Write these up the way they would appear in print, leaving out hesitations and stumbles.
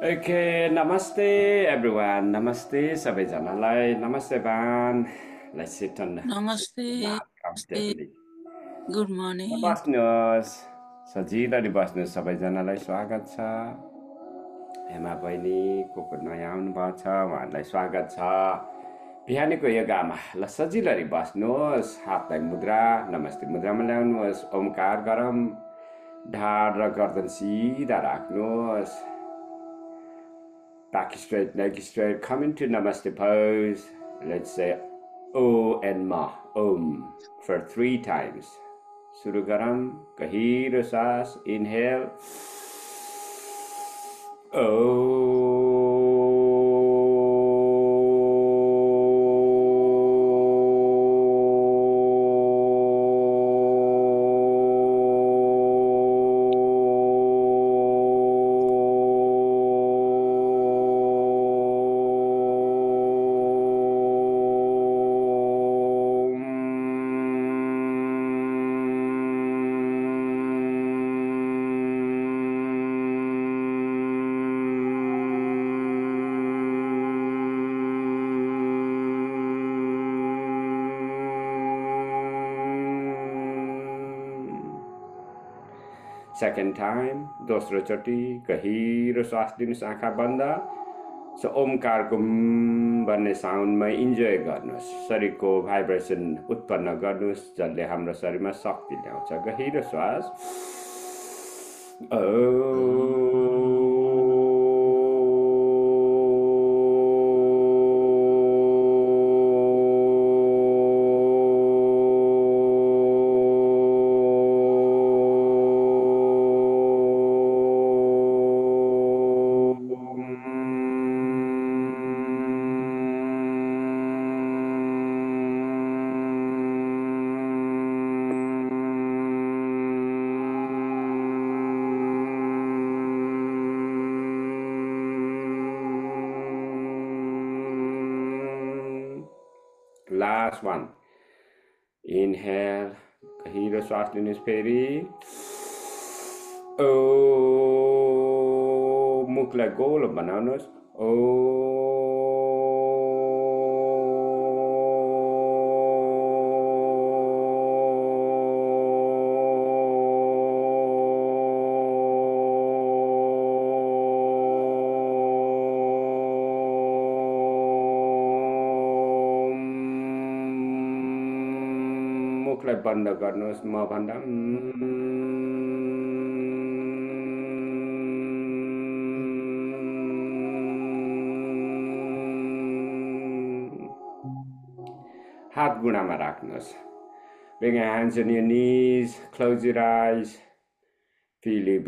Okay, namaste everyone. Namaste सबैजनालाई. Namaste Van. Let's sit on Namaste. the mat Namaste. comfortably. Good morning. बस्नुहोस्. सजिलरी बस्नुहोस्. सबैजनालाई स्वागत छ. हेमा बहिनी को नयाँ आउनुभएको छ उहाँहरूलाई स्वागत छ. बिहानीको योगामा ल सजिलरी बस्नुहोस्. हातलाई मुद्रा नमस्ते मुद्रामा ल्याउनुहोस्. ओमकार गरम. ढाड र गर्दन सिधा राख्नुहोस्. Back straight, neck straight. Come into Namaste pose. Let's say O and Ma. Om for 3 times. Suru garam. Gahiro saas. Inhale. O. Second time, दोस्रो चोटि गहिरो श्वास लिनुहोस् आँखा बन्द. सो ओमकारको भन्ने साउन्डमा इन्जोय गर्नुहोस्. शरीरको भाइब्रेसन उत्पन्न गर्नुहोस् जसले हाम्रो शरीरमा शक्ति ल्याउँछ. गहिरो श्वास. Last one. Inhale. Gahiro श्वास लिनुहोस् फेरि. मुखलाई गोलो बनाउनुहोस्. मुखलाई बन्द गर्नुहोस्. म भन्दा हात गुणामा राख्नुहोस्. Bring your hands on your knees. Close your eyes. Feel you're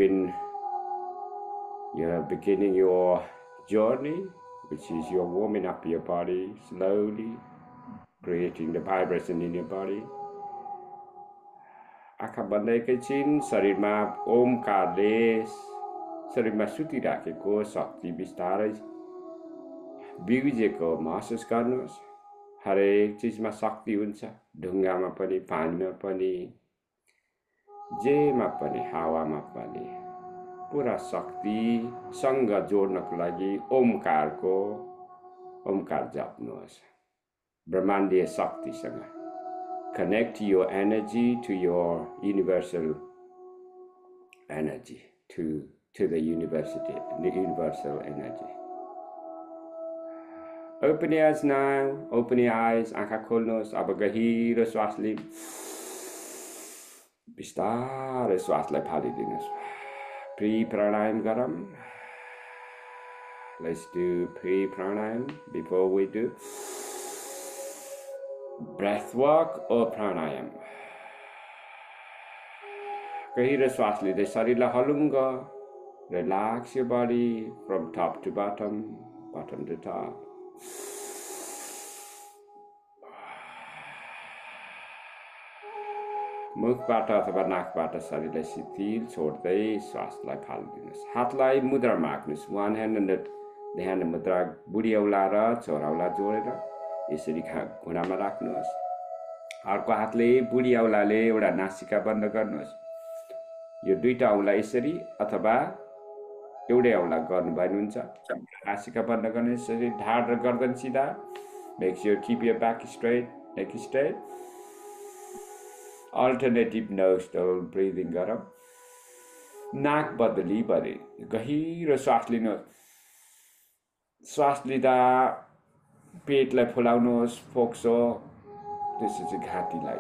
beginning your journey, which is you're warming up your body slowly, creating the vibration in your body. आँखा बन्द एकैछिन शरीरमा ओमकारले शरीरमा सुतिराखेको शक्ति बिस्तारै बिउजेको महसुस गर्नुहोस्. हरेक चिजमा शक्ति हुन्छ. ढुङ्गामा पनि, पानीमा पनि, जेमा पनि, हावामा पनि पुरा शक्तिसँग जोड्नको लागि ओमकार जप्नुहोस्. ब्रह्माण्डीय शक्तिसँग. Connect your energy to your universal energy, to the universal energy. Open your eyes now. Open your eyes. आँखा खोल्नुहोस्. अब गहिरो श्वास लिई बिस्तारै श्वासलाई फालिदिनुहोस्. Pre-pranayam garam. Let's do pre-pranayam before we do breath work or pranayam. गहिरो श्वास लिँदै शरीरलाई हलुङ्ग. Relax your body from top to bottom, bottom to top. मुखबाट अथवा नाकबाट शरीरलाई शिथिल छोड्दै श्वासलाई फालिदिनुहोस्. हातलाई मुद्रामा राख्नुहोस्. वान ह्यान्ड एन्ड ध्यान मुद्रा बुढी औँला र छोरा औँला जोडेर यसरी घुँडामा राख्नुहोस्. अर्को हातले बुढी औँलाले एउटा नासिका बन्द गर्नुहोस्. यो दुईटा औँला यसरी अथवा एउटै औँला गर्नुभयो भने हुन्छ। नासिका बन्द गर्ने, शरीर ढाड र गर्दन सिधा। Make sure keep your back straight, neck straight. Alternative nose to breathing गरौँ। नाक बदली भरे गहिरो श्वास लिनुहोस्। श्वास लिँदा पेटलाई फुलाउनुहोस्, फोक्सो, त्यसपछि घाँटीलाई।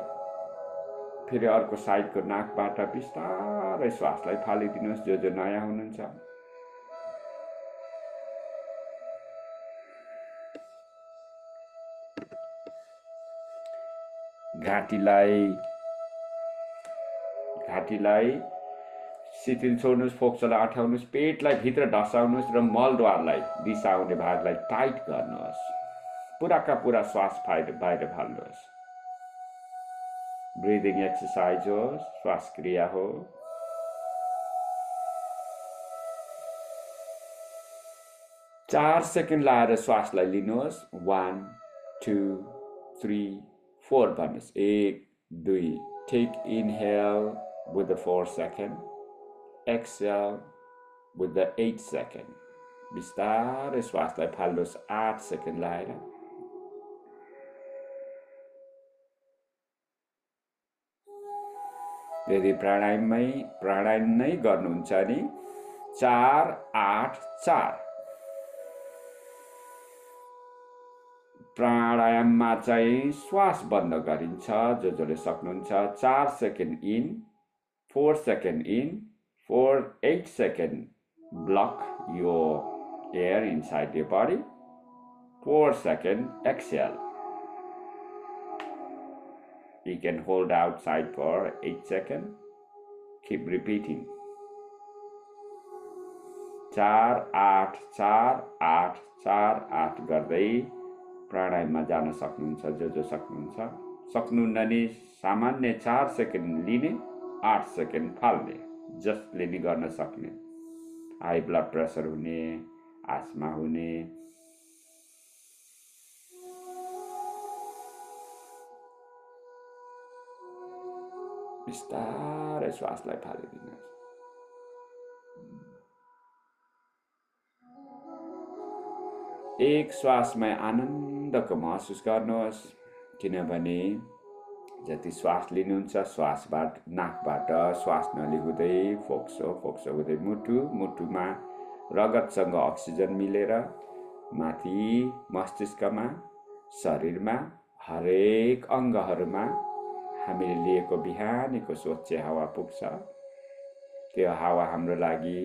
फेरि अर्को साइडको नाकबाट बिस्तारै श्वासलाई फालिदिनुहोस्, जो नयाँ हुनुहुन्छ। घाँटीलाई शिथिल छोड्नुहोस्, फोक्सोलाई अठाउनुहोस्, पेटलाई भित्र ढसाउनुहोस् र मलद्वारलाई, दिशा आउने भागलाई टाइट गर्नुहोस्। पुराका पुरा श्वास बाहिर फाल्नुहोस्। ब्रिदिङ एक्सरसाइज हो, श्वास क्रिया हो। चार सेकेन्ड लाएर श्वासलाई लिनुहोस्। 1 2 3 4 भन्नुहोस्। 1 2 take inhale with the 4 second, exhale with the 8 second. बिस्तारै श्वासलाई फाल्नुहोस् 8 सेकेन्ड लाएर। यदि प्राणायाम नै गर्नुहुन्छ नि 4 8 4। प्राणायाममा चाहिँ श्वास बन्द गरिन्छ, जसले सक्नुहुन्छ। 4 second in, 4 second in, 8 second block your air inside your body. 4 second exhale. You can hold outside for 8 seconds. Keep repeating. 4 8 4 8 4 8 गर्दै प्राणायाममा जान सक्नुहुन्छ, जो सक्नुहुन्छ। सक्नुहुन्न नि सामान्य 4 सेकेन्ड लिने, 8 सेकेन्ड फाल्ने, जसले नि गर्न सक्ने। हाई ब्लड प्रेसर हुने, आस्मा हुने, बिस्तारै श्वासलाई फालिदिनुहोस्। एक श्वासमै आनन्दको महसुस गर्नुहोस्, किनभने जति श्वास लिनुहुन्छ, श्वासबाट नाकबाट श्वास नली हुँदै फोक्सो हुँदै मुटुमा रगतसँग अक्सिजन मिलेर माथि मस्तिष्कमा, शरीरमा, हरेक अङ्गहरूमा हामीले लिएको बिहानीको स्वच्छ हावा पुग्छ। त्यो हावा हाम्रो लागि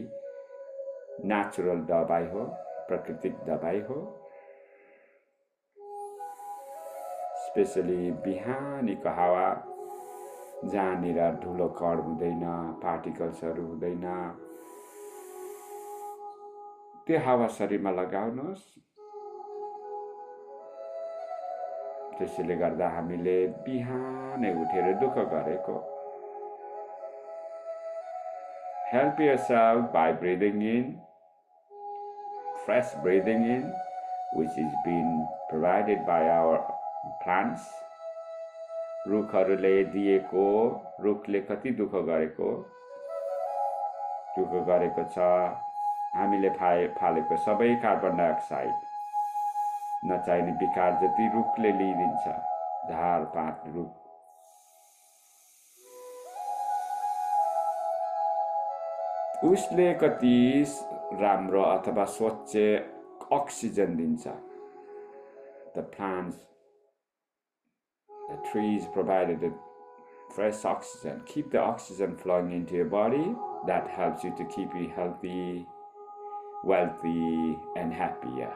नेचुरल दबाई हो, प्राकृतिक दबाई हो। स्पेशली बिहानीको हावा, जहाँनिर धुलो कण हुँदैन, पार्टिकल्सहरू हुँदैन, त्यो हावा शरीरमा लगाउनुहोस्। त्यसैले गर्दा हामीले बिहानै उठेर दुःख गरेको। Help yourself by breathing in, fresh breathing in, which is being provided by our plants. रुखहरूले दिएको, रुखले कति दुःख गरेको छ। हामीले फालेको सबै कार्बन डाइअक्साइड, नचाहिने विकार जति रुखले लिइदिन्छ। झारपात रुख उसले कति राम्रो अथवा स्वच्छ अक्सिजन दिन्छ। The plants, the trees provided the fresh oxygen. Keep the oxygen flowing into your body. That helps you to keep you healthy, wealthy, and happier.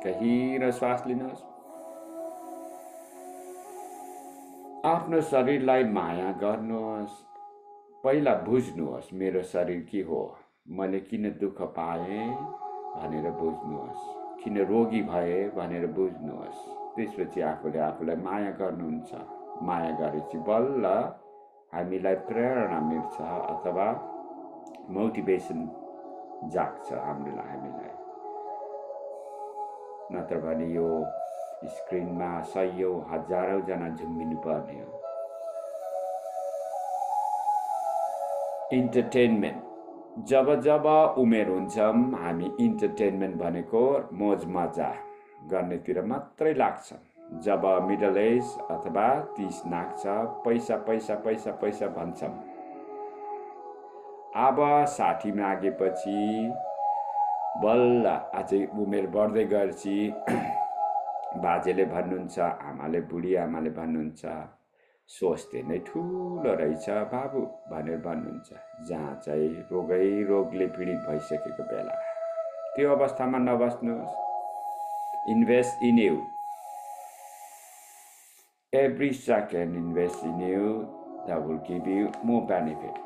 गहिरो श्वास लिनुहोस्। आफ्नो शरीरलाई माया गर्नुहोस्। पहिला बुझ्नुहोस् मेरो शरीर के हो, मैले किन दुःख पाएँ भनेर बुझ्नुहोस्, किन रोगी भए भनेर बुझ्नुहोस्। त्यसपछि आफूले आफूलाई माया गर्नुहुन्छ। माया गरेपछि बल्ल हामीलाई प्रेरणा मिल्छ अथवा मोटिभेसन जाग्छ हामीलाई। नत्र भने यो स्क्रिनमा सयौं हजारौं जना झुम्बिनु पर्ने हो। इन्टरटेनमेन्ट जब जब उमेर हुन्छौँ हामी इन्टरटेनमेन्ट भनेको मोज मजा गर्नेतिर मात्रै लाग्छ। जब मिडल एज अथवा 30 नाग्छ पैसा पैसा पैसा पैसा भन्छौँ। अब 60 नागेपछि बल्ल अझै उमेर बढ्दै गएपछि बाजेले भन्नुहुन्छ, आमाले बुढी आमाले भन्नुहुन्छ, स्वास्थ्य नै ठुलो रहेछ बाबु भनेर भन्नुहुन्छ। जहाँ चाहिँ रोगले पीडित भइसकेको बेला त्यो अवस्थामा नबस्नुहोस्। Invest in you, every second invest in you, that will give you more benefit.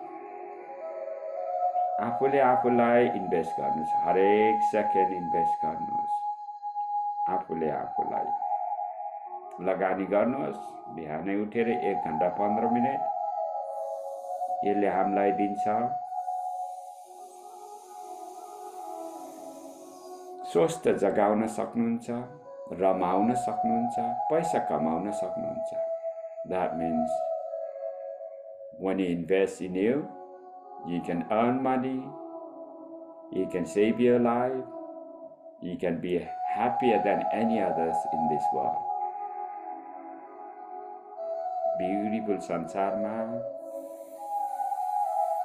आफूले आफूलाई इन्भेस्ट गर्नुहोस्, हरेक सेकेन्ड इन्भेस्ट गर्नुहोस्। आफूले आफूलाई लगानी गर्नुहोस्। बिहानै उठेर 1 घण्टा 15 मिनट यसले हामीलाई दिन्छ स्वस्थ जगाउन सक्नुहुन्छ, रमाउन सक्नुहुन्छ, पैसा कमाउन सक्नुहुन्छ। That means when you invest in you, you can earn money, you can save your life, you can be happier than any others in this world. Beautiful संसारमा,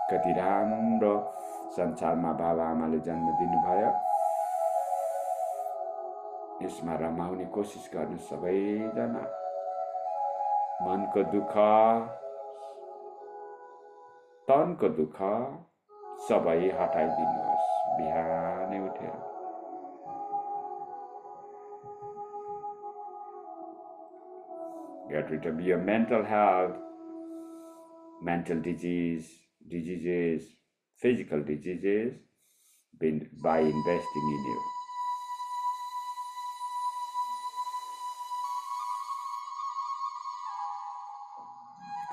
कति राम्रो संसारमा बाबा आमाले जन्म दिनुभयो। यसमा रमाउने कोसिस गर्नु सबैजना। मनको दुःख, तनको दुःख सबै हटाइदिनुहोस् बिहानै उठेर। Get rid of your mental health, mental diseases, physical diseases by investing in you.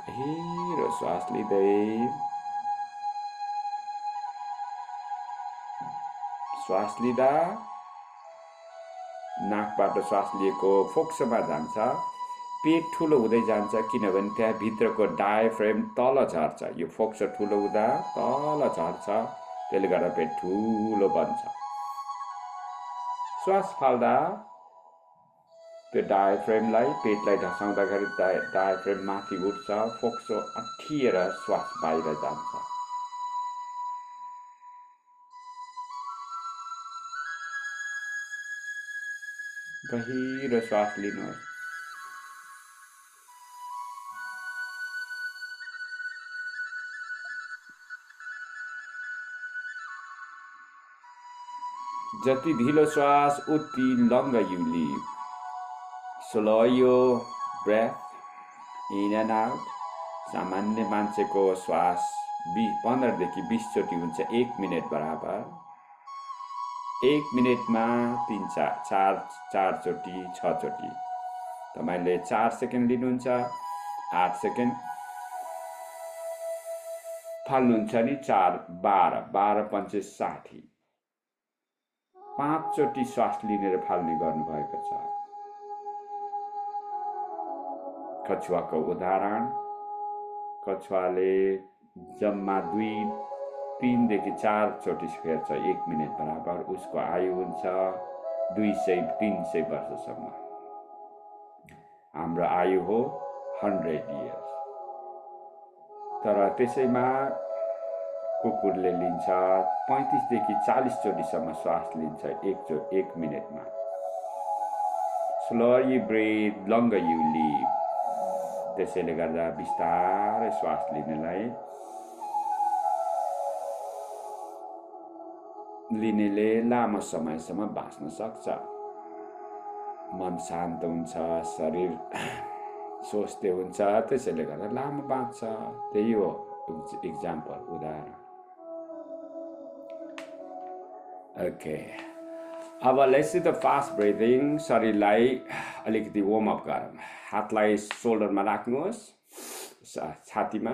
गहिरो श्वास लिँदै श्वास लिँदा नाकबाट श्वास लिएको फोक्सोमा जान्छ, पेट ठुलो हुँदै जान्छ किनभने त्यहाँ भित्रको डायफ्रेम तल झर्छ। यो फोक्सो ठुलो हुँदा तल झर्छ, त्यसले गर्दा पेट ठुलो बन्छ। श्वास फाल्दा त्यो डायफ्रेमलाई पेटलाई ढसाउँदाखेरि डायफ्रेम माथि उठ्छ, फोक्सो अठिएर श्वास बाहिर जान्छ। गहिरो श्वास लिनुहोस्। जति ढिलो श्वास उति longer you live. Slow your breath in and out. सामान्य मान्छेको श्वास 15 देखि 20 चोटि हुन्छ 1 मिनेट बराबर। 1 मिनेटमा 4 चोटि 6 चोटि। तपाईले 4 सेकेन्ड लिनुहुन्छ, 8 सेकेन्ड फाल्नुहुन्छ नि, 4 12 12 पंचे 60। 5 चोटि श्वास लिने र फाल्ने गर्नुभएको छ। कछुवाको उदाहरण, कछुवाले जम्मा 2-3 देखि 4 चोटि फेर्छ 1 मिनेट बराबर। उसको आयु हुन्छ 200-300 वर्षसम्म। हाम्रो आयु हो 100 years। तर त्यसैमा कुकुरले लिन्छ 35 देखि 40 चोटिसम्म श्वास लिन्छ 1 मिनेटमा। Slowly breathe, longer you live। त्यसैले गर्दा बिस्तारै श्वास लिनेले लामो समयसम्म बाँच्न सक्छ। मन शान्त हुन्छ, शरीर स्वस्थ हुन्छ, त्यसैले गर्दा लामो बाँच्छ। त्यही हो एक्जाम्पल, उदाहरण। ओके, अब let's do the fast breathing. शरीरलाई अलिकति वार्म अप गरौँ। हातलाई शोल्डरमा राख्नुहोस्, छातीमा,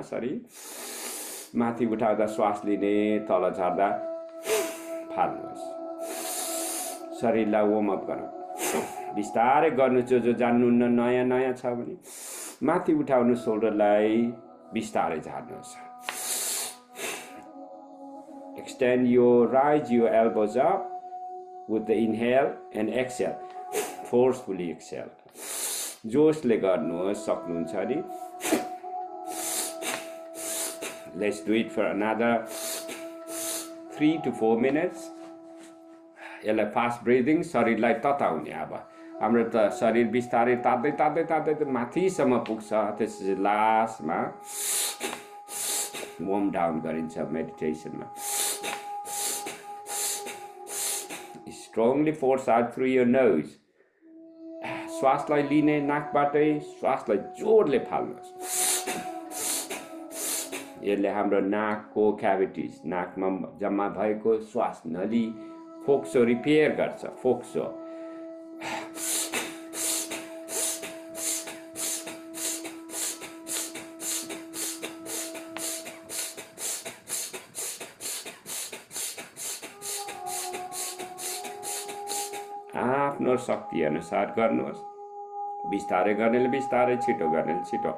माथि उठाउँदा श्वास लिने, तल झर्दा फाल्नुहोस्। शरीरलाई वार्म अप गरौँ। बिस्तारै गर्नु, जो जान्नुहुन्न नयाँ छ भने माथि उठाउनु, शोल्डरलाई बिस्तारै झार्नुहोस्। rise your elbows up with the inhale and exhale. Forcefully exhale. जोशले गर्नुहोस् सक्नुहुन्छ नि. Let's do it for another 3 to 4 minutes. यसलाई फास्ट ब्रिदिङ शरीरलाई तताउने. अब हाम्रो त शरीर बिस्तारै तात्दै तात्दै तात्दै त माथिसम्म पुग्छ. त्यसपछि लास्टमा वार्म डाउन गरिन्छ मेडिटेसनमा. Strongly force out through your nose. श्वासलाई लिने नाकबाटै, श्वासलाई जोडले फाल्नुहोस्. यसले हाम्रो नाकको क्याभिटिज, नाकमा जम्मा भएको श्वास नली फोक्सो रिपेयर गर्छ. फोक्सो आफ्नो शक्ति अनुसार गर्नुहोस्. बिस्तारै गर्नेले बिस्तारै, छिटो गर्नेले छिटो.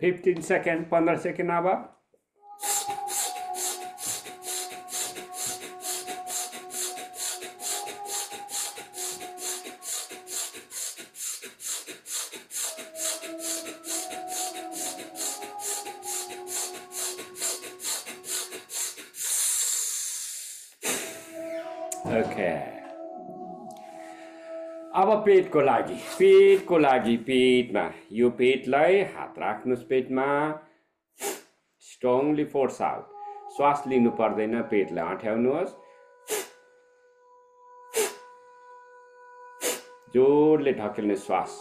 $15 seconds, 15 seconds अब. Okay. अब पेटको लागि पेटमा यो पेटलाई हात राख्नुस्. पेटमा स्ट्रङली फोर्स आउट. श्वास लिनु पर्दैन, पेटलाई अँठ्याउनुहोस्. जोडले ढकेल्ने श्वास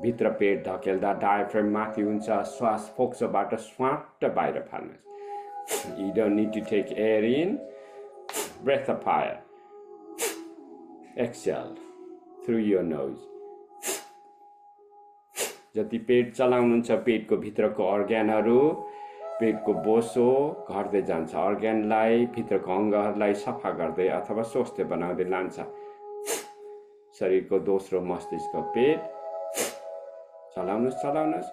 भित्र पेट धकेल्दा डायफ्राम माथि हुन्छ. श्वास फोक्सोबाट स्वाट बाहिर फाल्नुहोस्. You don't need to take air in. Breath of fire. Exhale through your nose. जति पेट चलाउनुहुन्छ पेटको भित्रको अर्ग्यानहरू, पेटको बोसो घट्दै जान्छ. अर्ग्यानलाई, भित्रको अङ्गहरूलाई सफा गर्दै अथवा स्वस्थ बनाउँदै लान्छ. शरीरको दोस्रो मस्तिष्क पेट. चलाउनुहोस्.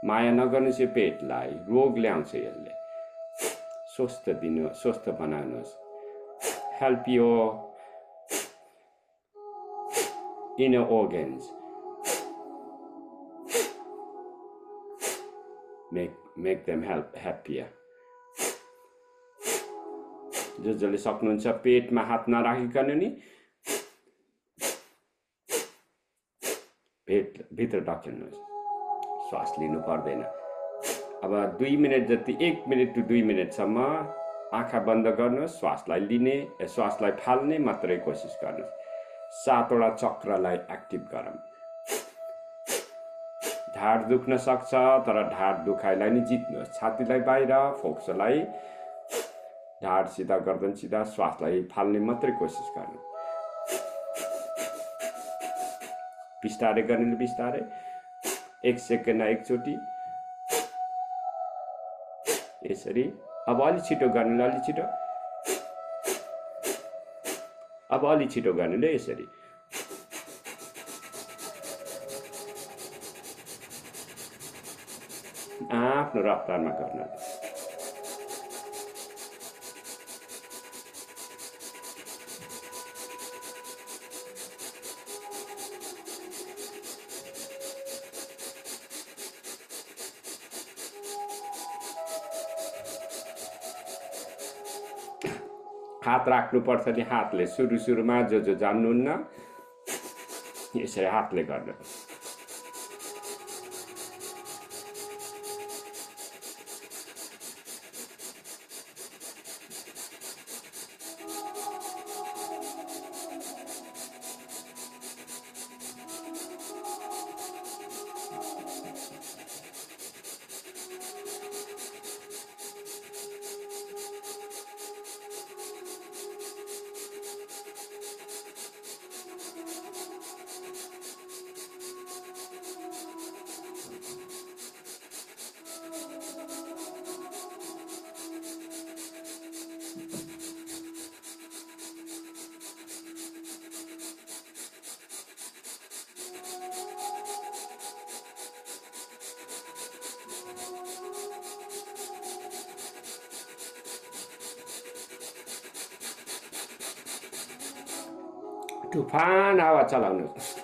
माया नगर्नुहोस् यो पेटलाई, रोग ल्याउँछ यसले. स्वस्थ बनाउनुहोस्. Help your inner organs. Make them happier. जसले सक्नुहुन्छ पेटमा हात नराखिकन नि पेटभित्र ढल्किनुहोस्, श्वास लिनु पर्दैन। अब 2 मिनट जति 1 मिनट टु 2 मिनटसम्म आँखा बन्द गर्नुहोस्, श्वासलाई लिने श्वासलाई फाल्ने मात्रै कोसिस गर्नुहोस्। 7वटा चक्रलाई एक्टिभ गरौँ। ढाड दुख्न सक्छ तर ढाड दुखाइलाई नि जित्नुहोस्। छातीलाई बाहिर, फोक्सोलाई ढाड सिधा, गर्दन सिधा, श्वासलाई फाल्ने मात्रै कोसिस गर्नु। बिस्तारै गर्नुले बिस्तारै 1 सेकेन्डमा एकचोटि यसरी। अब अलि छिटो गर्नुले अलि छिटो, अब अलि छिटो गर्नुले यसरी। आफ्नो रफ्तारमा गर्नु। हात राख्नुपर्छ नि, हातले सुरुमा जो जान्नुहुन्न यसरी हातले गर्नु। तूफान हावा चलाउनुहोस्।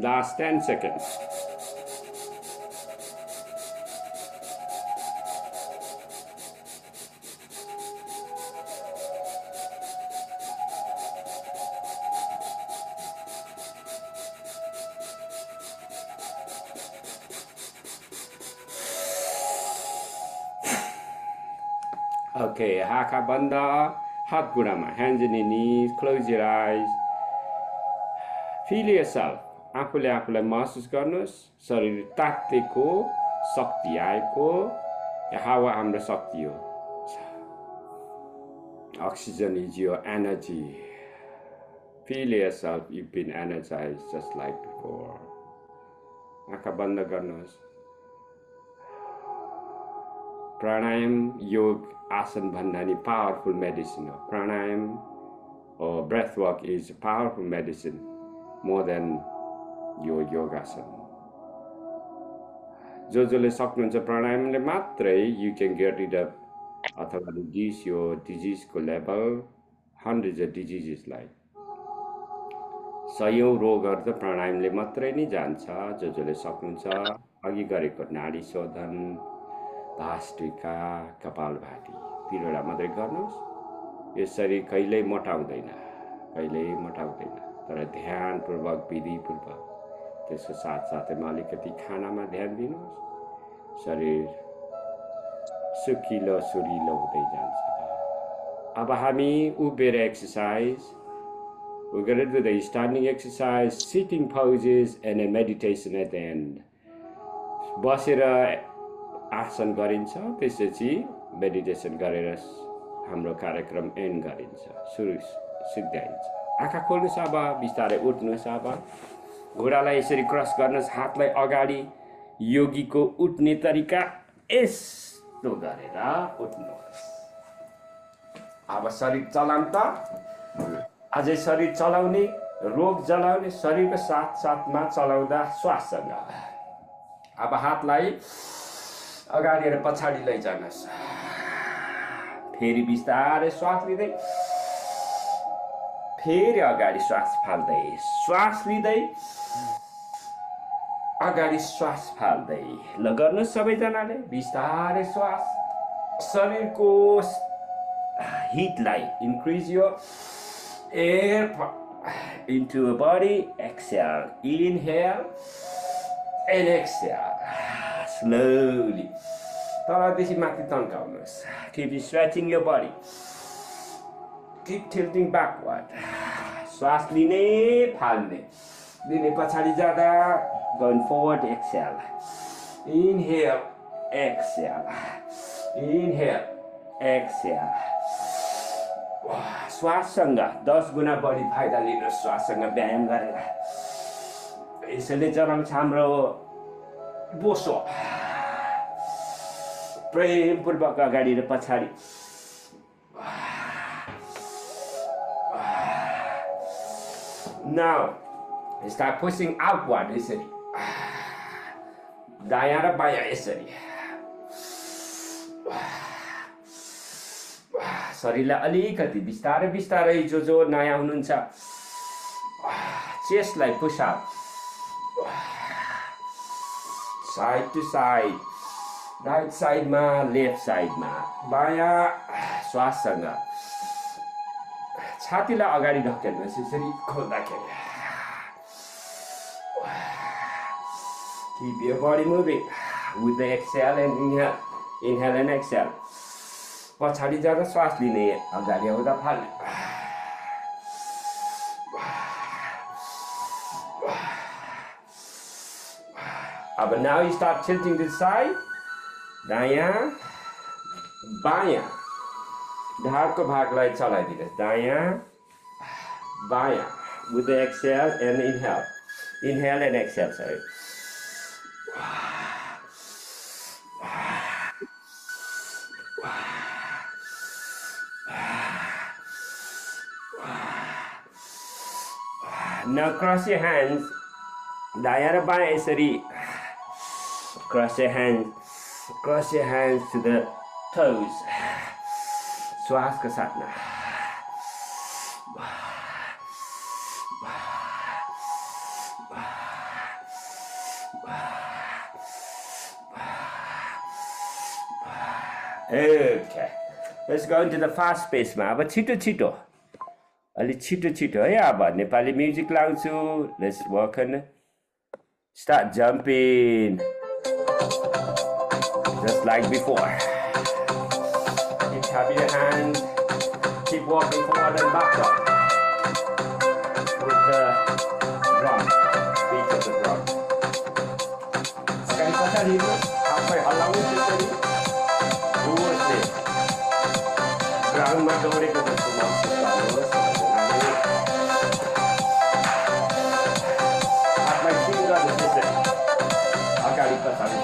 Last 10 seconds. Okay, haka banda, hat gurama, hands in the knees, close your eyes. Feel yourself. आफूले आफूलाई महसुस गर्नुहोस्, शरीर तातेको, शक्ति आएको। हावा हाम्रो शक्ति हो। Oxygen is your energy. Feel yourself, you've been energized just like before. आँखा बन्द गर्नुहोस्। प्राणायाम, योग, आसन भन्दा नि powerful medicine हो। प्राणायाम or breath work is a powerful medicine more than यो योगासन। जसले सक्नुहुन्छ प्राणायामले मात्रै you can get rid of अथवा reduce your disease को level, hundreds of diseases लाई। सयौं रोगहरु त प्राणायामले मात्रै नि जान्छ। जसले सक्नुहुन्छ अघि गरेको नाडी शोधन, भास्त्रिका, कपालभाती तीनवटा मात्रै गर्नुहोस्। यो शरीर कहिल्यै मोटाउँदैन, कहिल्यै मोटाउँदैन, तर ध्यानपूर्वक, विधिपूर्वक। त्यसको साथसाथैमा अलिकति खानामा ध्यान दिनुहोस्। शरीर सुकिलो सुरिलो हुँदै जान्छ। अब हामी उभिएर exercise, we're going to do the standing exercise, sitting poses and a meditation at the end. बसेर आसन गरिन्छ, त्यसपछि मेडिटेसन गरेर हाम्रो कार्यक्रम एन्ड गरिन्छ, सुरु सिद्ध्याइन्छ। आँखा खोल्नुहोस्, अब बिस्तारै उठ्नुहोस्। अब घुँडालाई यसरी क्रस गर्नुहोस्, हातलाई अगाडि। योगीको उठ्ने तरिका यस्तो गरेर उठ्नुहोस्। अब शरीर चलाउँ त, अझै शरीर चलाउने, रोग जलाउने, शरीरको साथ साथमा चलाउँदा श्वाससँग। अब हातलाई अगाडि र पछाडि लैजानुहोस्। फेरि बिस्तारै श्वास लिँदै, फेरि अगाडि श्वास फाल्दै, श्वास लिँदै, अगाडि श्वास फाल्दै। ल गर्नुहोस् सबैजनाले बिस्तारै श्वास। शरीरको हिटलाई increase your air into your body. Exhale, inhale and exhale slowly. तलदेखि माथि तन्काउनुहोस्। Keep stretching your body. Keep tilting backward. श्वास लिने, फाल्ने, लिने पछाडि जाँदा, going forward, exhale. Inhale, exhale. Inhale, exhale. श्वाससँग 10 गुणा बढी फाइदा लिनुहोस्। श्वाससँग व्यायाम गरेर यसैले चलाउँछ हाम्रो बोसो। प्रेमपूर्वक अगाडि र पछाडि। Now start pushing outward यसरी, दायाँ र बायाँ यसरी। शरीरलाई अलिकति बिस्तारै बिस्तारै जो नयाँ हुनुहुन्छ चेस्टलाई push up, side to side, right साइडमा, लेफ्ट साइडमा, बायाँ श्वाससँग। छातीलाई अगाडि ढकेल्नुहोस् यसरी खोल्दाखेरि। Keep your body moving with the exhale and inhale. Inhale and exhale. पछाडि जाँदा श्वास लिने, अगाडि आउँदा फाल्ने। अब now you start tilting this side. दायाँ बायाँ, ढाडको भागलाई चलाइदिनुहोस्। दायाँ बायाँ with the exhale and inhale. Inhale and exhale, sorry. Now cross your hands. दायाँ र बायाँ यसरी cross your hands to the toes. श्वासको साथमा। Okay, let's go into the fast pace मा। अब छिटो छिटो, अलि छिटो छिटो है। अब नेपाली म्युजिक लाउँछु। Let's work on it. Start jumping just like before. Keep tapping your hands. Keep walking forward and backward with the drum, beat of the drum. Akan pछाडि आफै हल्लाउनु त्यसरी जोडले ग्राउन्डमा दौडेको जस्तो महसुस गर्नुहोस्।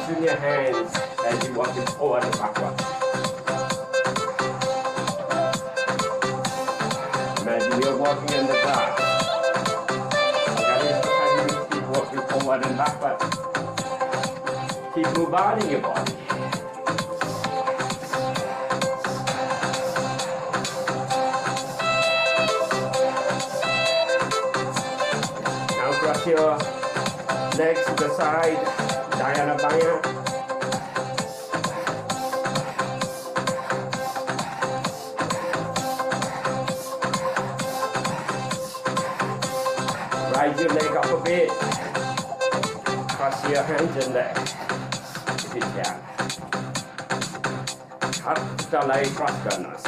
Swing your hands as you walk it forward and backward. Imagine you're walking in the grass. Keep walking forward and backward. Keep moving your body. Now cross your legs to the side. दायाँ र बायाँ। Raise your leg up a bit. Cross your hands and legs. Sit down. हातलाई cross गर्नुहोस्।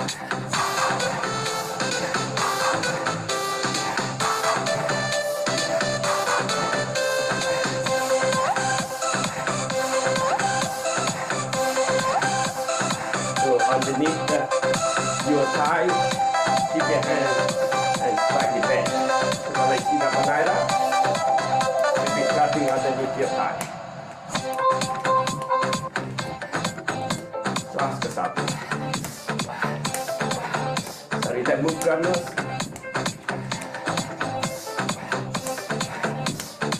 underneath your thighs. Keep your hands and slightly bent. Kalau tidak mengaira, be grabbing underneath your thigh. श्वास के साथ शरीर move करना.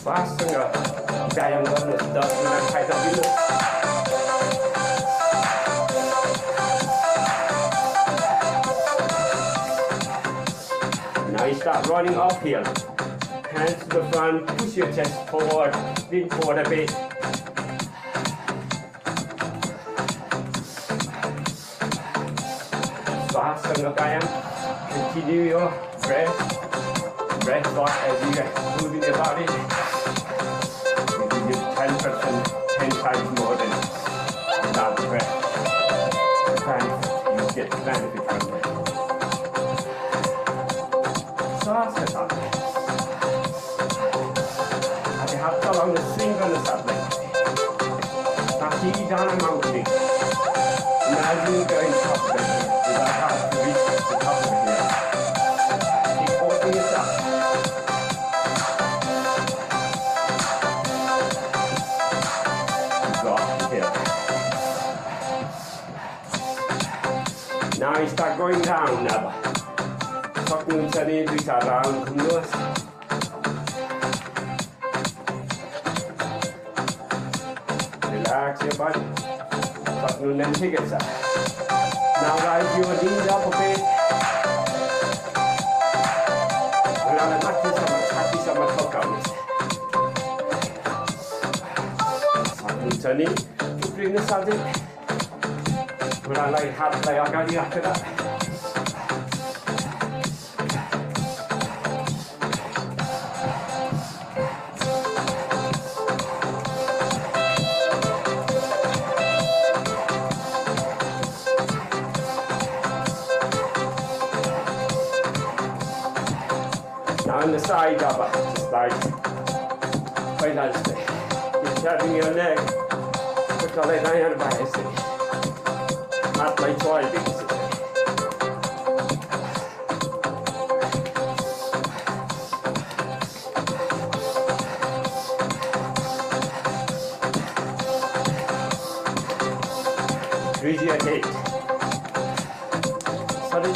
श्वाससँग व्यायाम गर्नुहोस्. 10 minute फाइदा दिनुहोस्. Now you start running uphill. Hands to the front, push your chest forward, lean forward a bit. Swasanga Kayam. Continue your breath work as you move in your body. You can do 10%, 10 times more than without breath. You get benefit from it. Swastika. Along the swing on the subway. Now keep down and mounting. Imagine you going top of it without having to reach the top of it here. Keep forcing yourself. Go up here. Now you start going down now. Saknun sani bisa round kumdos. Relax your body. Saknun and take it up. Now rise your knees up a bit. Wala na hati sama tokaw. Saknun sani. Bring the subject. Wala like hat like agadi after that. On the side of it, just like quite nicely. Keep tapping your leg. Put your leg down by your stick. Not like toy because Raise your head. Sorry,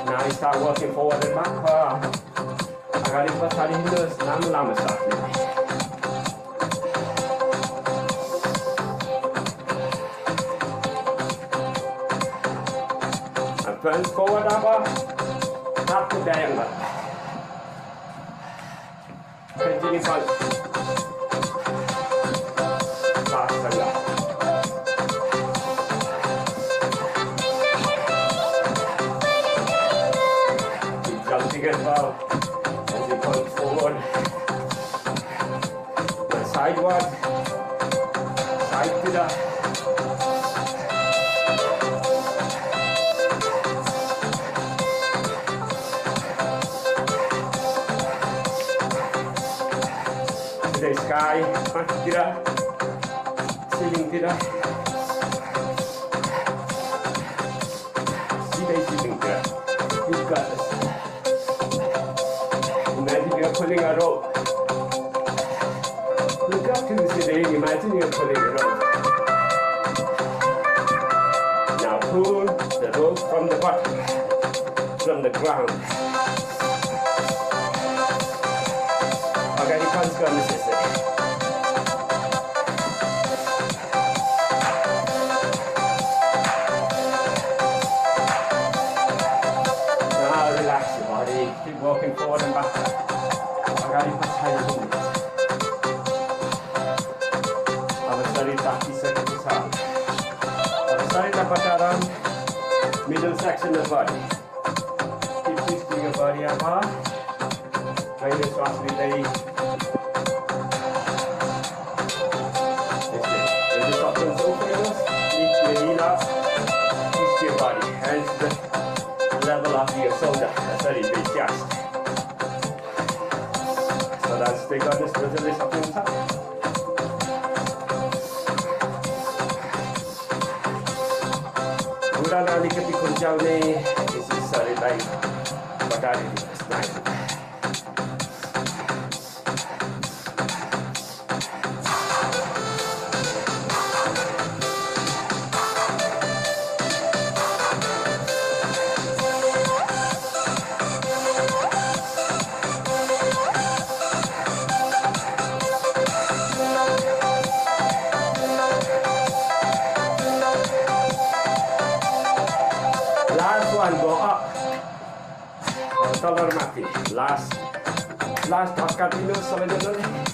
now you start working forward and back. Agadi pa sari hindos, lama start. And turn forward up to down. Continue for as well as you come forward. The sideward, side to the sky, to the ceiling to the ceiling to the. You've got this. Imagine you're pulling a rope. Look up to the ceiling, imagine you're pulling a rope. Now pull the rope from the bottom, from the ground. Agadi panskar necessary. Now relax your body, keep walking forward and back. Agadi pasaya dulu. Abasari taki sekat besar. Abasari dapat dalam middle section of body. Keep twisting your body up. Kaya श्वास लेते ही When the softens open, lift your knee up, twist your body, hands to the level of your shoulder, sorry, the chest. So that's the goddess, the softens up. घुँडालाई अलिकति खुम्च्याउने त्यसरी शरीरलाई बटारिदिनुहोस्। Go up. Tolor mati. Last धक्का दिनुहोस् सबैजनाले।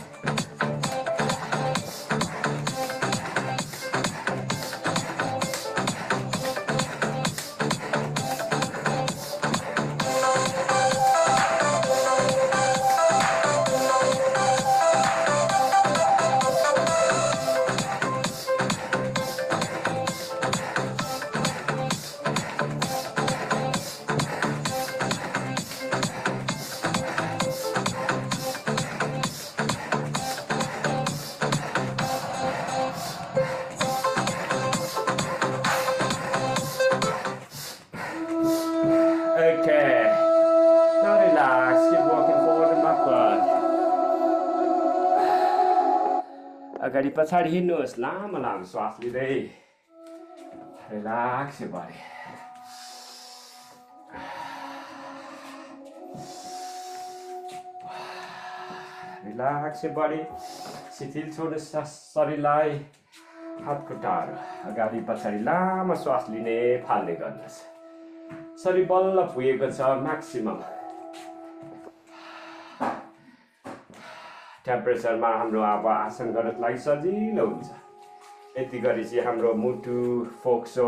Okay. Now relax. Keep walking forward and backward. अगाडि पछाडि हिँड्नुहोस्। लामो लामो श्वास लिँदै। Relax your body. Relax your body. शिथिल छोड्नुहोस् शरीरलाई। हात खुट्टाहरू अगाडि पछाडि लामो श्वास लिने फाल्ने गर्नुहोस्। शरीर बल्ल पुगेको छ म्याक्सिमम टेम्परेचरमा हाम्रो अब आसन गर्नको लागि सजिलो हुन्छ। यति गरी चाहिँ हाम्रो मुटु फोक्सो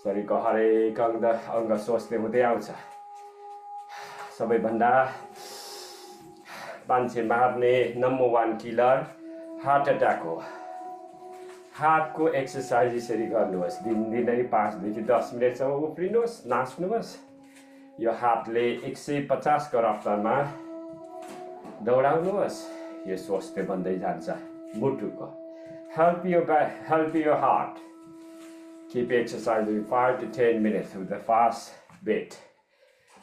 शरीरको हरेक अङ्ग स्वस्थ हुँदै आउँछ। सबैभन्दा मान्छे मार्ने नम्बर 1 किलर हार्ट एट्याक हो। हार्टको एक्सर्साइज यसरी गर्नुहोस्। दिनदिनै 5 देखि 10 मिनटसम्म उफ्रिनुहोस्, नाच्नुहोस्। यो हार्टले 150 को रफ्तारमा दौडाउनुहोस्। यो स्वास्थ्य बन्दै जान्छ मुटुको। Help your heart. Keep exercising 5 to 10 minutes with a fast beat.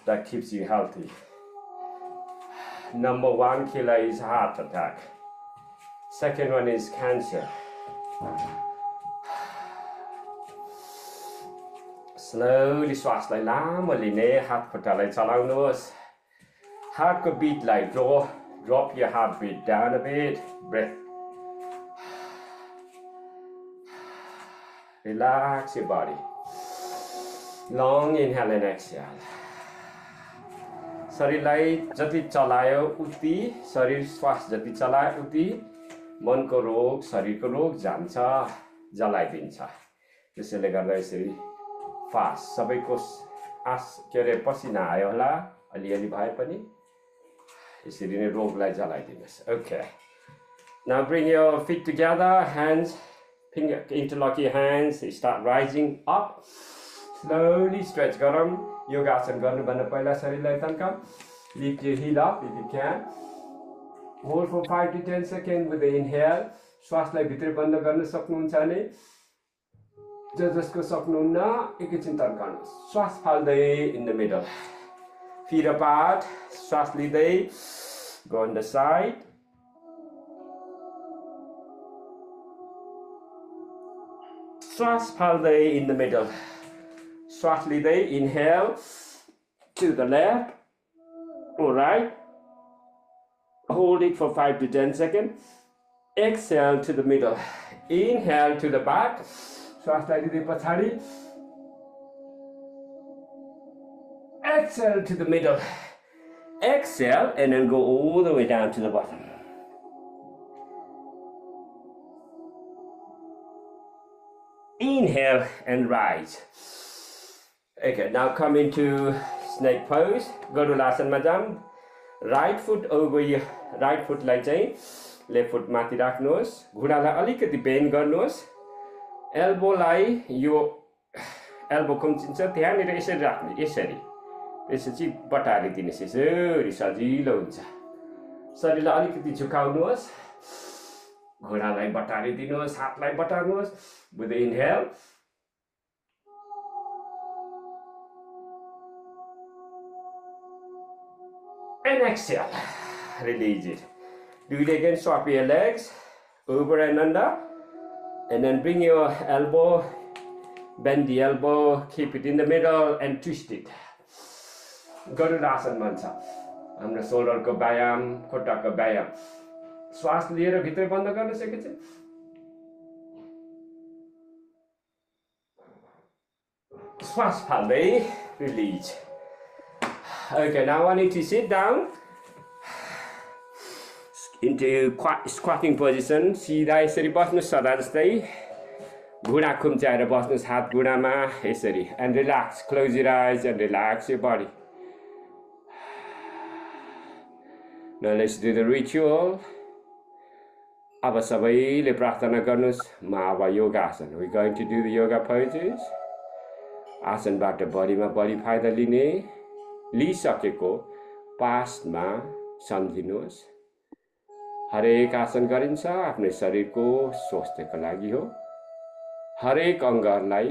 That keeps you healthy. Number 1 killer is heart attack. Second one is cancer. Slowly श्वासलाई लामो लिने, हात खुट्टालाई चलाउनुहोस्। हार्टको बिटलाई drop your heartbeat down a bit. Breath. Relax your body. Long inhale and exhale. शरीरलाई जति चलायो उति, शरीर श्वास जति चलायो उति मनको रोग, शरीरको रोग जान्छ, जलाइदिन्छ। त्यसैले गर्दा यसरी फास्ट सबैको पसिना आयो होला, अलिअलि भए पनि यसरी नै रोगलाई जलाइदिनुहोस्। Okay. Now bring your feet together, hands, interlock your hands, start rising up. Slowly stretch गरौँ। योगासन गर्नुभन्दा पहिला शरीरलाई तन्काऊ। Lift your heel up if you can. Hold for 5 to 10 seconds with the inhale. श्वासलाई भित्र बन्द गर्न सक्नुहुन्छ भने जसको सक्नुहुन्न एकैछिन तन्काउनुहोस्। श्वास फाल्दै in the middle. Feet apart. श्वास लिँदै go on the side. श्वास फाल्दै in the middle. श्वास लिँदै inhale to the left or right. Hold it for 5 to 10 seconds. Exhale to the middle. Inhale to the back. श्वासलाई लिँदै पछाडि. Exhale to the middle. Exhale and then go all the way down to the bottom. Inhale and rise. Okay, now come into snake pose. Garudasanma jump. Right foot over your right foot लाई चाहिँ left foot माथि राख्नुहोस्। घुँडालाई अलिकति bend गर्नुहोस्। Elbow लाई यो elbow कुम्चिन्छ त्यहाँनिर यसरी राख्नु, यसरी। त्यसपछि बटारी दिनुहोस्, यसरी सजिलो हुन्छ। शरीरलाई अलिकति झुकाउनुहोस्। घुँडालाई बटारी दिनुहोस्, हातलाई बटार्नुहोस्। With the inhale and exhale. Release it. Do it again. Swap your legs over and under, and then bring your elbow, bend the elbow, keep it in the middle, and twist it. Garudasana भन्छ हाम्रो सोल्डरको व्यायाम, खुट्टाको व्यायाम. श्वास लिएर भित्र बन्द गर्न सकेछ. श्वास फाल्दै release. Okay, now I need to sit down into squatting position. सिधा यसरी बस्नुस् सदा जस्तै. घुँडा खुम्च्याएर बस्नुस् हात घुँडामा यसरी. And relax. Close your eyes and relax your body. Now let's do the ritual. अब सबैले प्रार्थना गर्नुस्. म अब योगा आसन. We're going to do the yoga poses. आसनबाट बडीमा बढी फाइदा लिइसकेको पास्टमा सम्झिनुहोस्. हरेक आसन गरिन्छ आफ्नै शरीरको स्वास्थ्यको लागि हो. हरेक अङ्गहरूलाई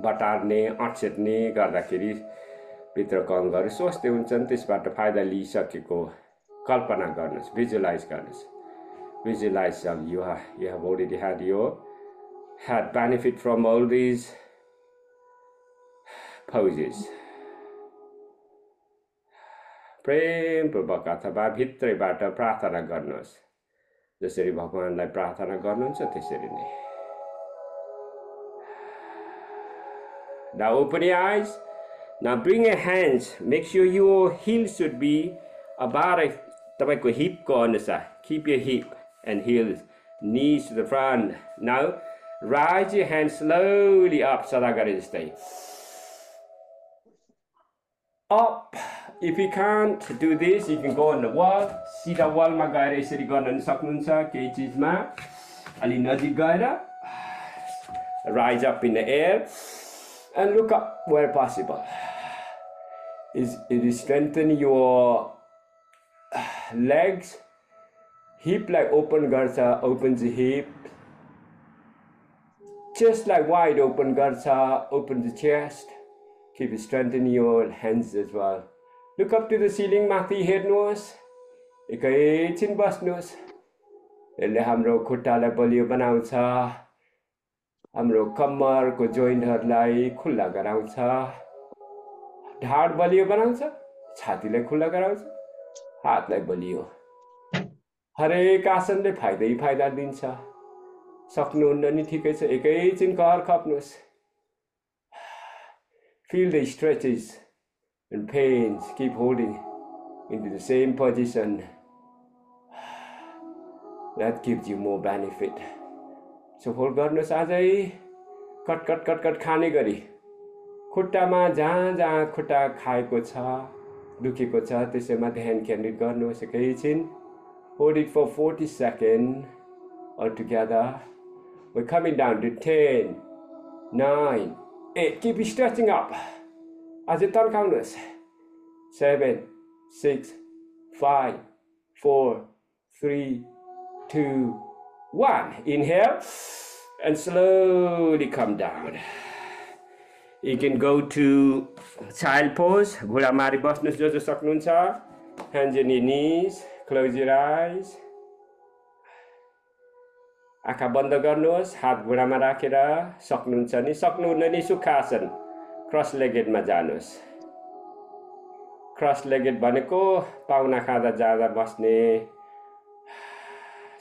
बटार्ने अट्सेट्ने गर्दाखेरि भित्रको अङ्गहरू स्वस्थ हुन्छन्. त्यसबाट फाइदा लिइसकेको कल्पना गर्नुहोस्. भिजुअलाइज गर्नुहोस्. Visualize you have already had benefit from all these poses. प्रेमपूर्वक अथवा भित्रैबाट प्रार्थना गर्नुहोस्. जसरी भगवानलाई प्रार्थना गर्नुहुन्छ त्यसरी नै. Now open your eyes. Now bring your hands. Make sure your heels should be about तपाईँको hip को अनुसार. Keep your hip and heels, knees to the front. Now rise your hands slowly up. सदा गरे जस्तै. Up. If you can't do this, you can go on the wall. सिधा wallमा गएर यसरी गर्न सक्नुहुन्छ. केही चीजमा अलि नजिक गएर rise up in the air and look up where possible. It is strengthen your legs. Hip like open garcha, opens the hip. Chest like wide open garcha, open the chest. Keep strengthening your hands as well. Look up to the ceiling, माथि हेर्नुहोस्. एकैछिन बस्नुहोस्. यसले हाम्रो खुट्टालाई बलियो बनाउँछ. हाम्रो कम्मरको जोइन्टहरूलाई खुल्ला गराउँछ. ढाड बलियो बनाउँछ. छातीलाई खुल्ला गराउँछ. हातलाई बलियो. हरेक आसनले फाइदा दिन्छ. सक्नुहुन्न नि ठिकै छ. एकैछिन कहर खप्नुहोस्. Feel the stretches and pains. Keep holding into the same position. That gives you more benefit. So hold गर्नुहोस्. आजै कट खाने गरी खुट्टामा जहाँ खुट्टा खाएको छ, दुखेको छ त्यसैमा ध्यान केन्द्रित गर्नुहोस्. एकैछिन. Hold it for 40 seconds altogether. We're coming down to 10, 9, 8. Keep stretching up. As it turns, 7, 6, 5, 4, 3, 2, 1. Inhale and slowly come down. You can go to child pose. घुँडा मारी बस्नुहोस् जो सक्नुहुन्छ. Hands on your knees. Close your eyes. आँखा बन्द गर्नुहोस्. हात घुँडामा राखेर सक्नुहुन्छ नि सक्नुहुन्न नि सुखासन क्रस लेगेडमा जानुहोस्. क्रस लेगेड भनेको पाउना खाँदा जाँदा बस्ने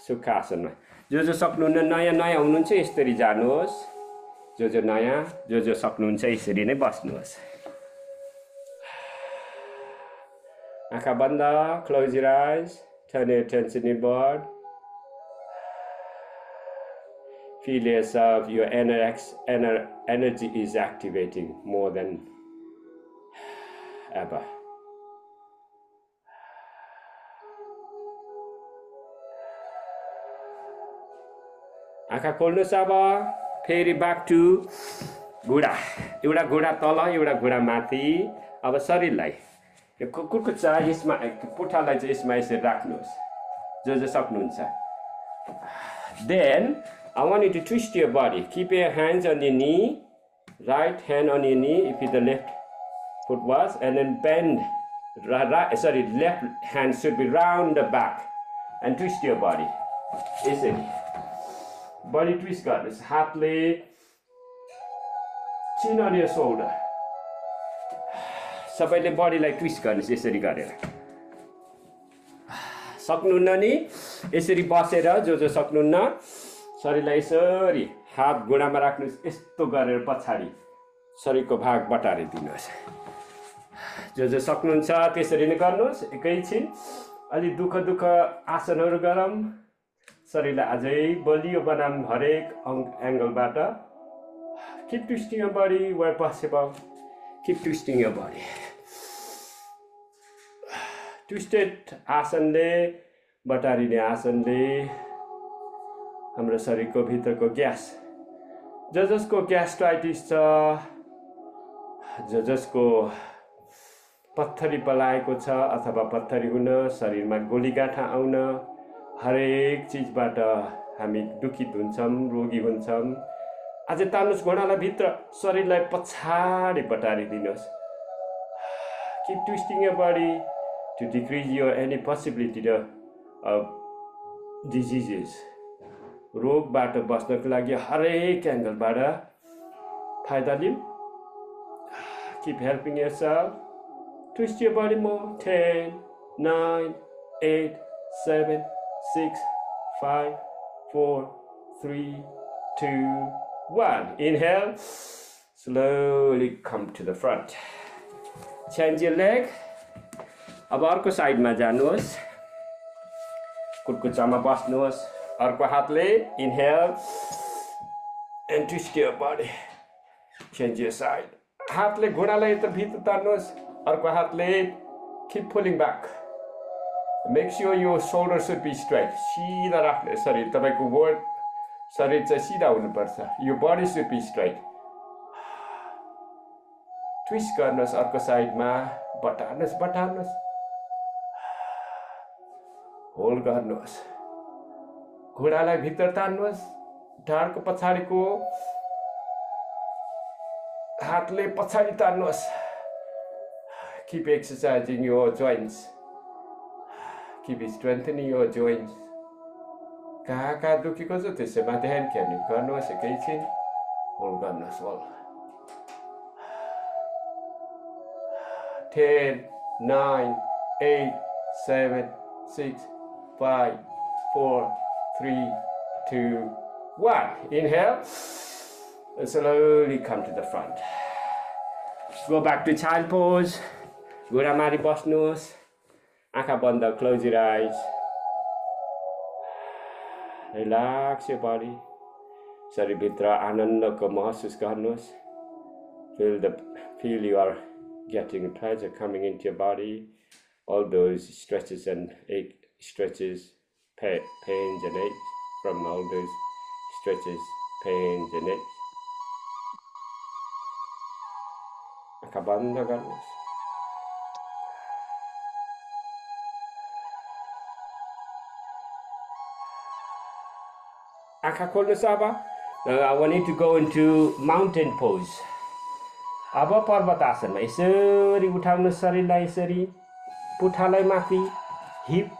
सुखासनमा. जो सक्नुहुन्न नयाँ हुनुहुन्छ यसरी जानुहोस्. जो नयाँ जो सक्नुहुन्छ यसरी नै बस्नुहोस्. आँखा बन्द. Close your eyes. Turn your attention inward. Feel yourself, your energy is activating more than ever. आँखा खोल्नुहोस्. अब फेरि back to घुँडा. एउटा घुँडा तल एउटा घुँडा माथि. अब शरीरलाई यो कुर्कुच्चा यसमा पुट्ठालाई चाहिँ यसमा यसरी राख्नुहोस्. जो सक्नुहुन्छ. Then I want you to twist your body. Keep your hands on your knee. Right hand on your knee if the left foot was, and then bend left hand should be round the back and twist your body. यसरी body twist गर्नुहोस् हातले chin on your shoulder. सबैले बडीलाई twist गर्नुहोस् यसरी गरेर सक्नुहुन्न नि यसरी बसेर जो सक्नुहुन्न शरीरलाई यसरी हात घुँडामा राख्नुहोस् यस्तो गरेर पछाडि शरीरको भाग बटारिदिनुहोस् जो सक्नुहुन्छ त्यसरी नै गर्नुहोस् एकैछिन अलि दुःख आसनहरू गरौँ शरीरलाई अझै बलियो बनाऊँ हरेक एंगलबाट keep twisting your body where possible keep twisting your body twisted आसनले बटारिने आसनले हाम्रो शरीरको भित्रको ग्यास जसको ग्यास्ट्राइटिस छ जसको पत्थरी पलाएको छ अथवा पत्थरी हुन शरीरमा गोलीगाँठा आउन हरेक चीजबाट हामी दुखित हुन्छौं रोगी हुन्छौं अझै तान्नुस् घोडालाई भित्र शरीरलाई पछाडी बटारिदिनुहोस् keep twisting your body to decrease your any possibility of diseases रोगबाट बच्नको लागि हरेक एंगलबाट फाइदा लिऊ keep helping yourself twist your body more 10 9 8 7 6 5 4 3 2 1 inhale slowly come to the front change your leg अब अर्को साइडमा जानुहोस् कुटकुचामा बस्नुहोस् अर्को हातले inhale and twist your body change your side हातले घुँडालाई यता भित्र तान्नुहोस् अर्को हातले keep pulling back make sure your shoulder should be straight सिधा राख्ने शरीर तपाईको शरीर चाहिँ सिधा हुनुपर्छ यो body should be straight twist गर्नुहोस् अर्को साइडमा बटार्नुहोस् होल्ड गर्नुहोस् घुँडालाई भित्र तान्नुहोस् ढाडको पछाडिको हातले पछाडि तान्नुहोस् keep exercising your joints keep strengthening your joints कहाँ दुखेको छ त्यसैमा ध्यान गर्नुहोस् एकैछिन होल्ड गर्नुहोस् hold 10 9 8 7 6 5 4 3 2 1 inhale and slowly come to the front go back to child pose घुँडा मारी बस्नुहोस् आँखा बन्द close your eyes relax your body शरीर भित्र आनन्दको महसुस गर्नुहोस् feel you are getting pleasure coming into your body all those stretches and stretches pains and aches from all those stretches pains and aches आँखा बन्द गर्नुहोस् आँखा खोल्नुहोस् अब I want you to go into mountain pose अब पर्वतासनमा यसरी उठाउनुहोस् शरीरलाई यसरी पुठालाई माथि हिप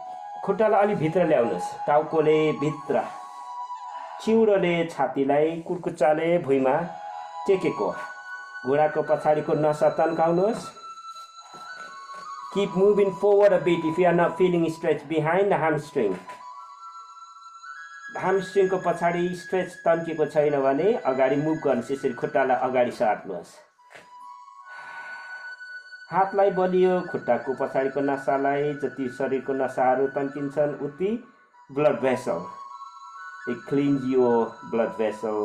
खुट्टालाई अलि भित्र ल्याउनुहोस् टाउकोले भित्र चिउरोले छातीलाई कुर्कुच्चाले भुइँमा टेकेको घुँडाको पछाडिको नसा तन्काउनुहोस् keep moving forward a bit if you are not feeling stretch behind the hamstring hamstringको पछाडि स्ट्रेच तन्केको छैन भने अगाडि मुभ गर्नुहोस् यसरी खुट्टालाई अगाडि सार्नुहोस् हातलाई बलियो खुट्टाको पछाडिको नसालाई जति शरीरको नसाहरू तन्किन्छन् उति blood vessel it cleans your blood vessel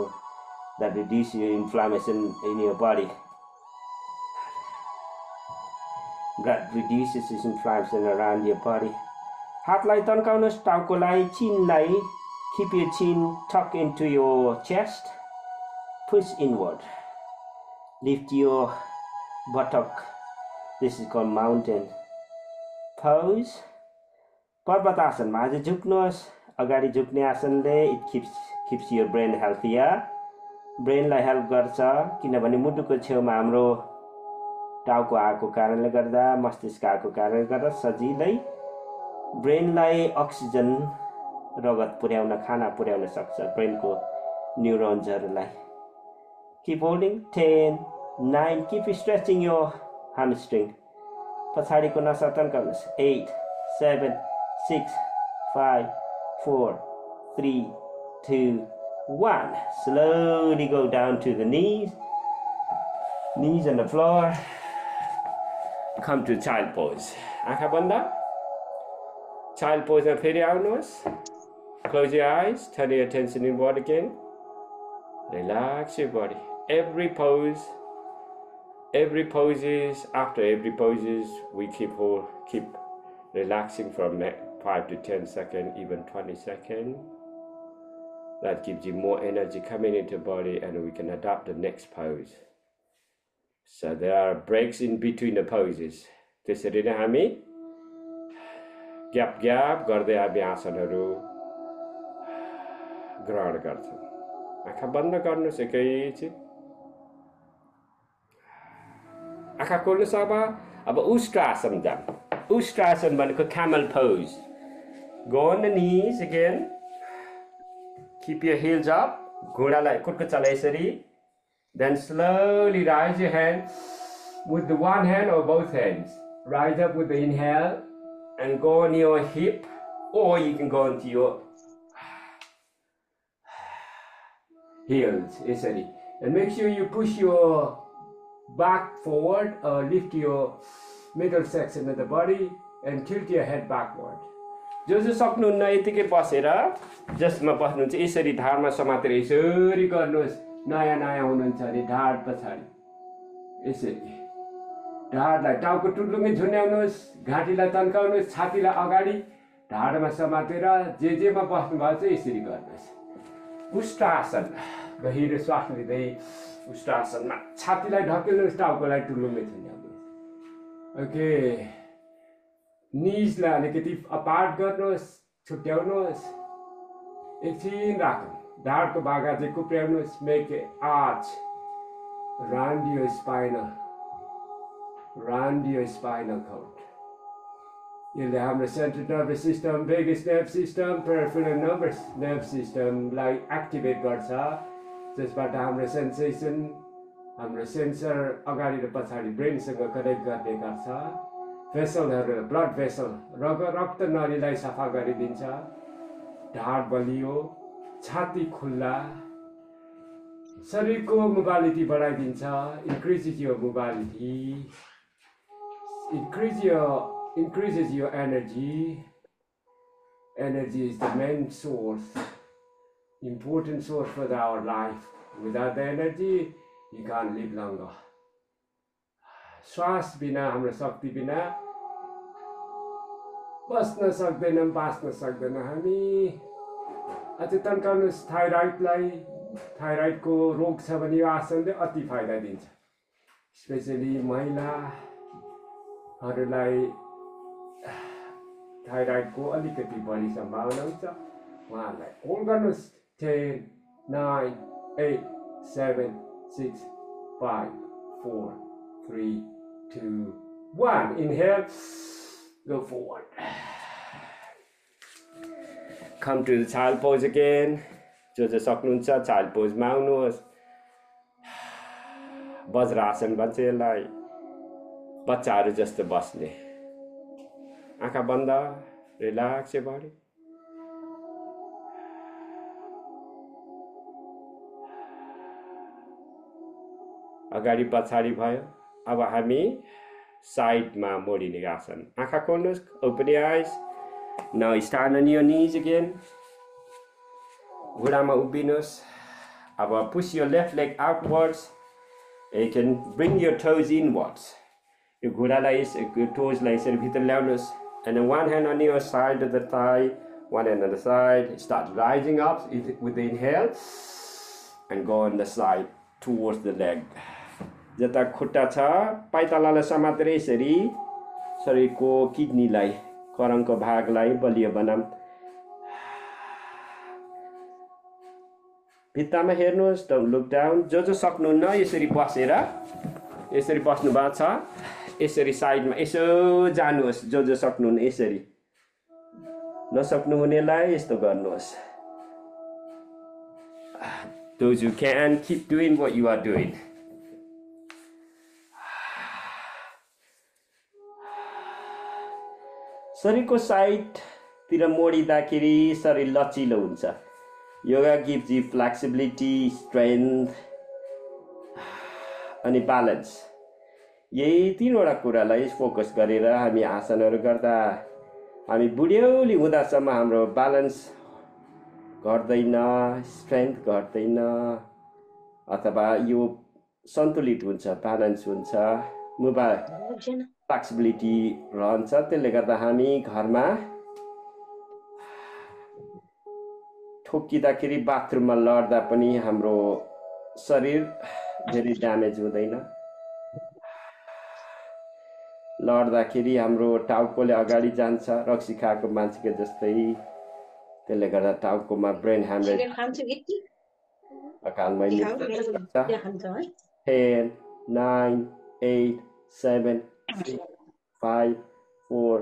that reduce your inflammation in your body that reduces this inflammation around your body हातलाई तन्काउनुहोस् टाउकोलाई चिनलाई keep your chin tucked into your chest push inward lift your buttock this is called mountain pose पर्वतासनमा आज झुक्नुहोस् अगाडि झुक्ने आसनले it keeps your brain healthier ब्रेनलाई help गर्छ किनभने मुटुको छेउमा हाम्रो टाउको आएको कारणले गर्दा मस्तिष्क आएको कारणले गर्दा सजिलै ब्रेनलाई अक्सिजन रगत पुर्याउन खाना पुर्याउन सक्छ ब्रेनको न्युरोन्सहरूलाई Keep holding 10 9 keep stretching your hamstring पछाडिको नसा तन्काउनुहोस् 8 7 6 5 4 3 2 1 slowly go down to the knees on the floor come to child pose आँखा बन्द child pose मा फेरि आउनुहोस् close your eyes turn your attention inward again relax your body every pose is after every poses we keep relaxing from 5 to 10 seconds even 20 seconds that gives you more energy coming into the body and we can adapt the next pose so there are breaks in between the poses त्यसरी नै हामी gap गर्दै हामी आसनहरू ग्रहण गर्छौं आँखा बन्द गर्नुहोस् एकैछिन आँखा खोल्नुहोस् अब उष्ट्रासन जाम उष्ट्रासन भनेको camel pose go on the knees again keep your heels up घुँडालाई कुर्कुच्चालाई यसरी then slowly rise your hand with the one hand or both hands rise up with the inhale and go on your hip or you can go into your heels यसरी and make sure you push your back forward or lift your middle section of the body and tilt your head backward जो सक्नुहुन्न यतिकै बसेर जसमा बस्नुहुन्छ यसरी ढाडमा समातेर यसरी गर्नुहोस् नयाँ हुनुहुन्छ अरे ढाड पछाडि यसरी ढाडलाई टाउको टुप्लुङ्गै झुन्ड्याउनुहोस् घाँटीलाई तन्काउनुहोस् छातीलाई अगाडि ढाडमा समातेर जेमा बस्नु भएको छ यसरी गर्नुहोस् उष्ट्रासन गहिरो श्वास लिँदै उष्ट्रासनमा छातीलाई ढकेल्नुहोस् टाउकोलाई टुप्लुङ्गै झुन्ड्याउनुहोस् ओके निजलाई अलिकति अपार्ट गर्नुहोस् छुट्याउनुहोस् एकछिन राखौँ ढाडको भागा चाहिँ कुप्र्याउनुहोस् make a arch round your spinal cord यसले हाम्रो central nervous system vagus nerve system peripheral nerve सिस्टमलाई एक्टिभेट गर्छ जसबाट हाम्रो सेन्सेसन हाम्रो सेन्सर अगाडि र पछाडि ब्रेनसँग कनेक्ट गर्ने गर्छ भेसलहरू ब्लड भेसल रक्त नलीलाई सफा गरिदिन्छ ढाड बलियो छाती खुल्ला शरीरको mobility बढाइदिन्छ increases your mobility increases your energy is the main source important source for our life without the energy you can't live longer श्वास बिना हाम्रो शक्ति बिना बस्न सक्दैनौं बाँच्न सक्दैनौं हामी अझै तन्काउनुहोस् थाइराइडको रोग छ भने यो आसनले अति फाइदा दिन्छ स्पेशली महिलाहरूलाई थाइराइडको अलिकति बढी सम्भावना हुन्छ उहाँहरूलाई होल्ड गर्नुहोस् 10 9 8 7 6 5 4 3 2 1 inhale go forward come to the child pose again जो सक्नुहुन्छ चाइल्ड पोजमा आउनुहोस् वज्रासन भन्छ यसलाई बच्चाहरू जस्तो बस्ने आँखा बन्द रिल्याक्स your body अगाडि पछाडि भयो अब हामी साइडमा मोडिने आसन आँखा खोल्नुहोस् open your eyes now stand on your knees again घुँडामा उभिनुहोस् अब push your left leg outwards you can bring your toes inwards यो घुँडालाई toesलाई यसरी भित्र ल्याउनुहोस् and then one hand on your side of the thigh one hand on the side start rising up with the inhale and go on the side towards the leg जता खुट्टा छ पाइतालालाई समातेर यसरी शरीरको किडनीलाई करङको भागलाई बलियो बनाम भित्तामा हेर्नुहोस् don't look down जो सक्नुहुन्न यसरी बसेर यसरी बस्नु भएको छ, यसरी साइडमा यसो जानुहोस्, जो सक्नुहुन्न यसरी, नसक्नुहुनेलाई यस्तो गर्नुहोस्. Those who can, keep doing what you are doing. शरीरको साइडतिर मोडिँदाखेरि शरीर लचिलो हुन्छ. Yoga gives you flexibility, strength अनि ब्यालेन्स. यही तीनवटा कुरालाई फोकस गरेर हामी आसनहरू गर्दा हामी बुढ्यौली हुँदासम्म हाम्रो ब्यालेन्स घट्दैन, स्ट्रेन्थ घट्दैन, अथवा यो सन्तुलित हुन्छ, ब्यालेन्स हुन्छ, मोबाइल फ्लेक्सिबिलिटी रहन्छ. त्यसले गर्दा हामी घरमा ठोकिँदाखेरि, बाथरुममा लड्दा पनि हाम्रो शरीर धेरै ड्यामेज हुँदैन. लड्दाखेरि हाम्रो टाउकोले अगाडि जान्छ, रक्सी खाएको मान्छेको जस्तै. त्यसले गर्दा टाउकोमा ब्रेन ह्यामरेज, अकालमै मृत्यु हुन्छ. 10, 9, 8, 7, 6, 5, 4,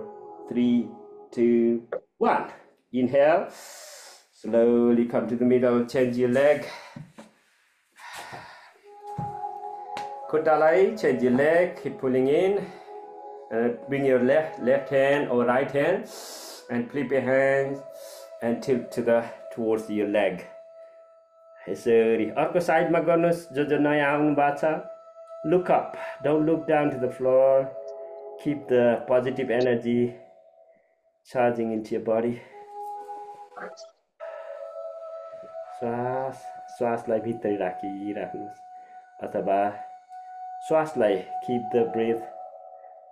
3, 2, 1. Inhale. Slowly come to the middle. Change your leg. Kuttalai, change your leg. Keep pulling in. Bring your left hand or right hand and flip your hands and tilt towards your leg. यसरी अर्को साइडमा गर्नुहोस्. जो नयाँ आउनु भएको छ, look up. Don't look down to the floor. Keep the positive energy charging into your body. श्वासलाई भित्रै राखिराख्नुहोस्, अथवा श्वासलाई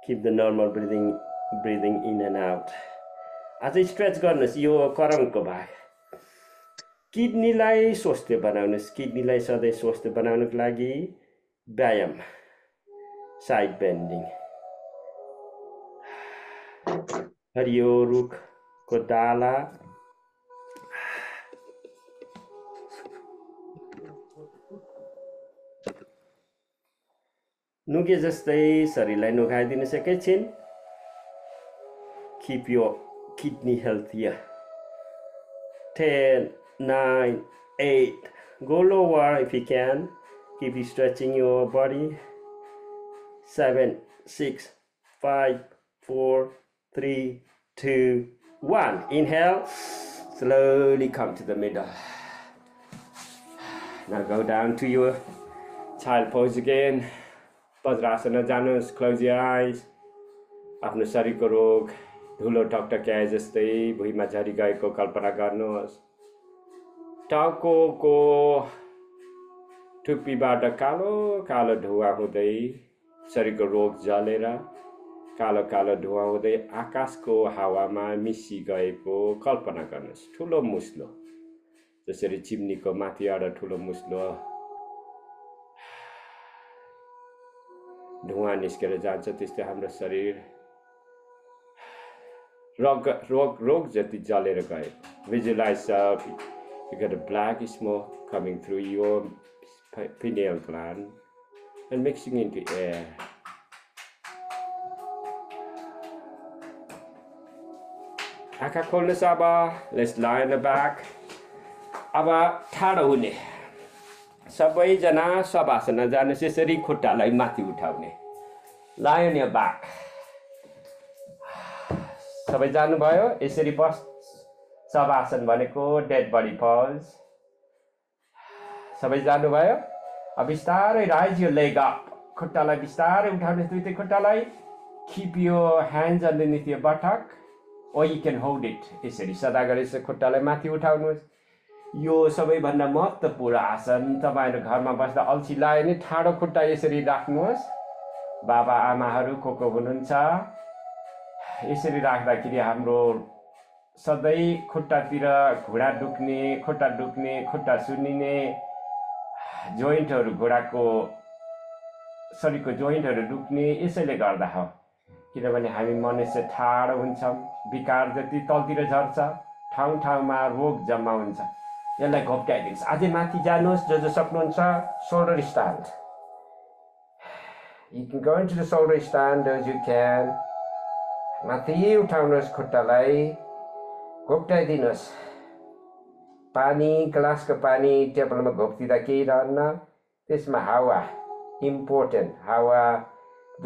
keep the normal breathing in and out. अझै स्ट्रेच गर्नुहोस् यो करङको भाग. किडनीलाई स्वस्थ बनाउनुहोस्. किडनीलाई सधैँ स्वस्थ बनाउनको लागि व्यायाम, साइड बेन्डिङ. हरियो रुखको डाला, नुके जस्तै शरीरलाई नुघाइदिनुहोस् एकैछिन. Keep your kidney healthier. 10, 9, 8. Go lower if you can. Keep stretching your body. 7, 6, 5, 4, 3, 2, 1. Inhale. Slowly come to the middle. Now go down to your child pose again. वज्रासनमा जानुहोस्. Close your eyes. आफ्नो शरीरको रोग धुलो टकटक्याए जस्तै भुइँमा झरिगएको कल्पना गर्नुहोस्. टाउकोको टुप्पीबाट कालो कालो धुवा हुँदै, शरीरको रोग जलेर कालो कालो धुवा हुँदै आकाशको हावामा मिसी गएको कल्पना गर्नुहोस्. ठुलो मुस्लो, जसरी चिम्नीको माथिबाट ठुलो मुस्लो धुवा निस्केर जान्छ, त्यस्तै हाम्रो शरीर रोग जति जलेर गएको. Visualize you got a black smoke coming through your pineal gland and mixing into air. आँखा खोल्नुहोस् अब. Let's lie on the back. अब ठाडो हुने. सबैजना शवासनमा जानुहोस्. यसरी खुट्टालाई माथि उठाउने. Lie on your back. सबै जानुभयो. यसरी बस. शवासन भनेको डेड बडी पोज. सबै जानुभयो. अब बिस्तारै राइज योर लेग अप. खुट्टालाई बिस्तारै उठाउनुहोस्, दुईटै खुट्टालाई. Keep your hands underneath your buttock or you can hold it. यसरी सदा गरेर खुट्टालाई माथि उठाउनुहोस्. यो सबैभन्दा महत्त्वपूर्ण आसन. तपाईहरु घरमा बस्दा अल्छी लाए नि ठाडो खुट्टा यसरी राख्नुहोस्. बाबा आमाहरु को हुनुहुन्छ, यसरी राख्दाखेरि हाम्रो सधैँ खुट्टातिर घुँडा दुख्ने, खुट्टा सुन्निने, जोइन्टहरु घुँडाको शरीरको जोइन्टहरु दुख्ने यसैले गर्दा हो. किनभने हामी मनुष्य ठाडो हुन्छौं. विकार जति तलतिर झर्छ, ठाउँ ठाउँमा रोग जम्मा हुन्छ. यसलाई घोप्ट्याइदिनुहोस्. अझै माथि जानुहोस्. जो सक्नुहुन्छ. Shoulder stand. You can go into the shoulder stand as you can. माथि उठाउनुहोस् खुट्टालाई, घोप्टाइदिनुहोस्. पानी, ग्लासको पानी टेबलमा घोप्टिँदा केही रहन्न. त्यसमा हावा, इम्पोर्टेन्ट हावा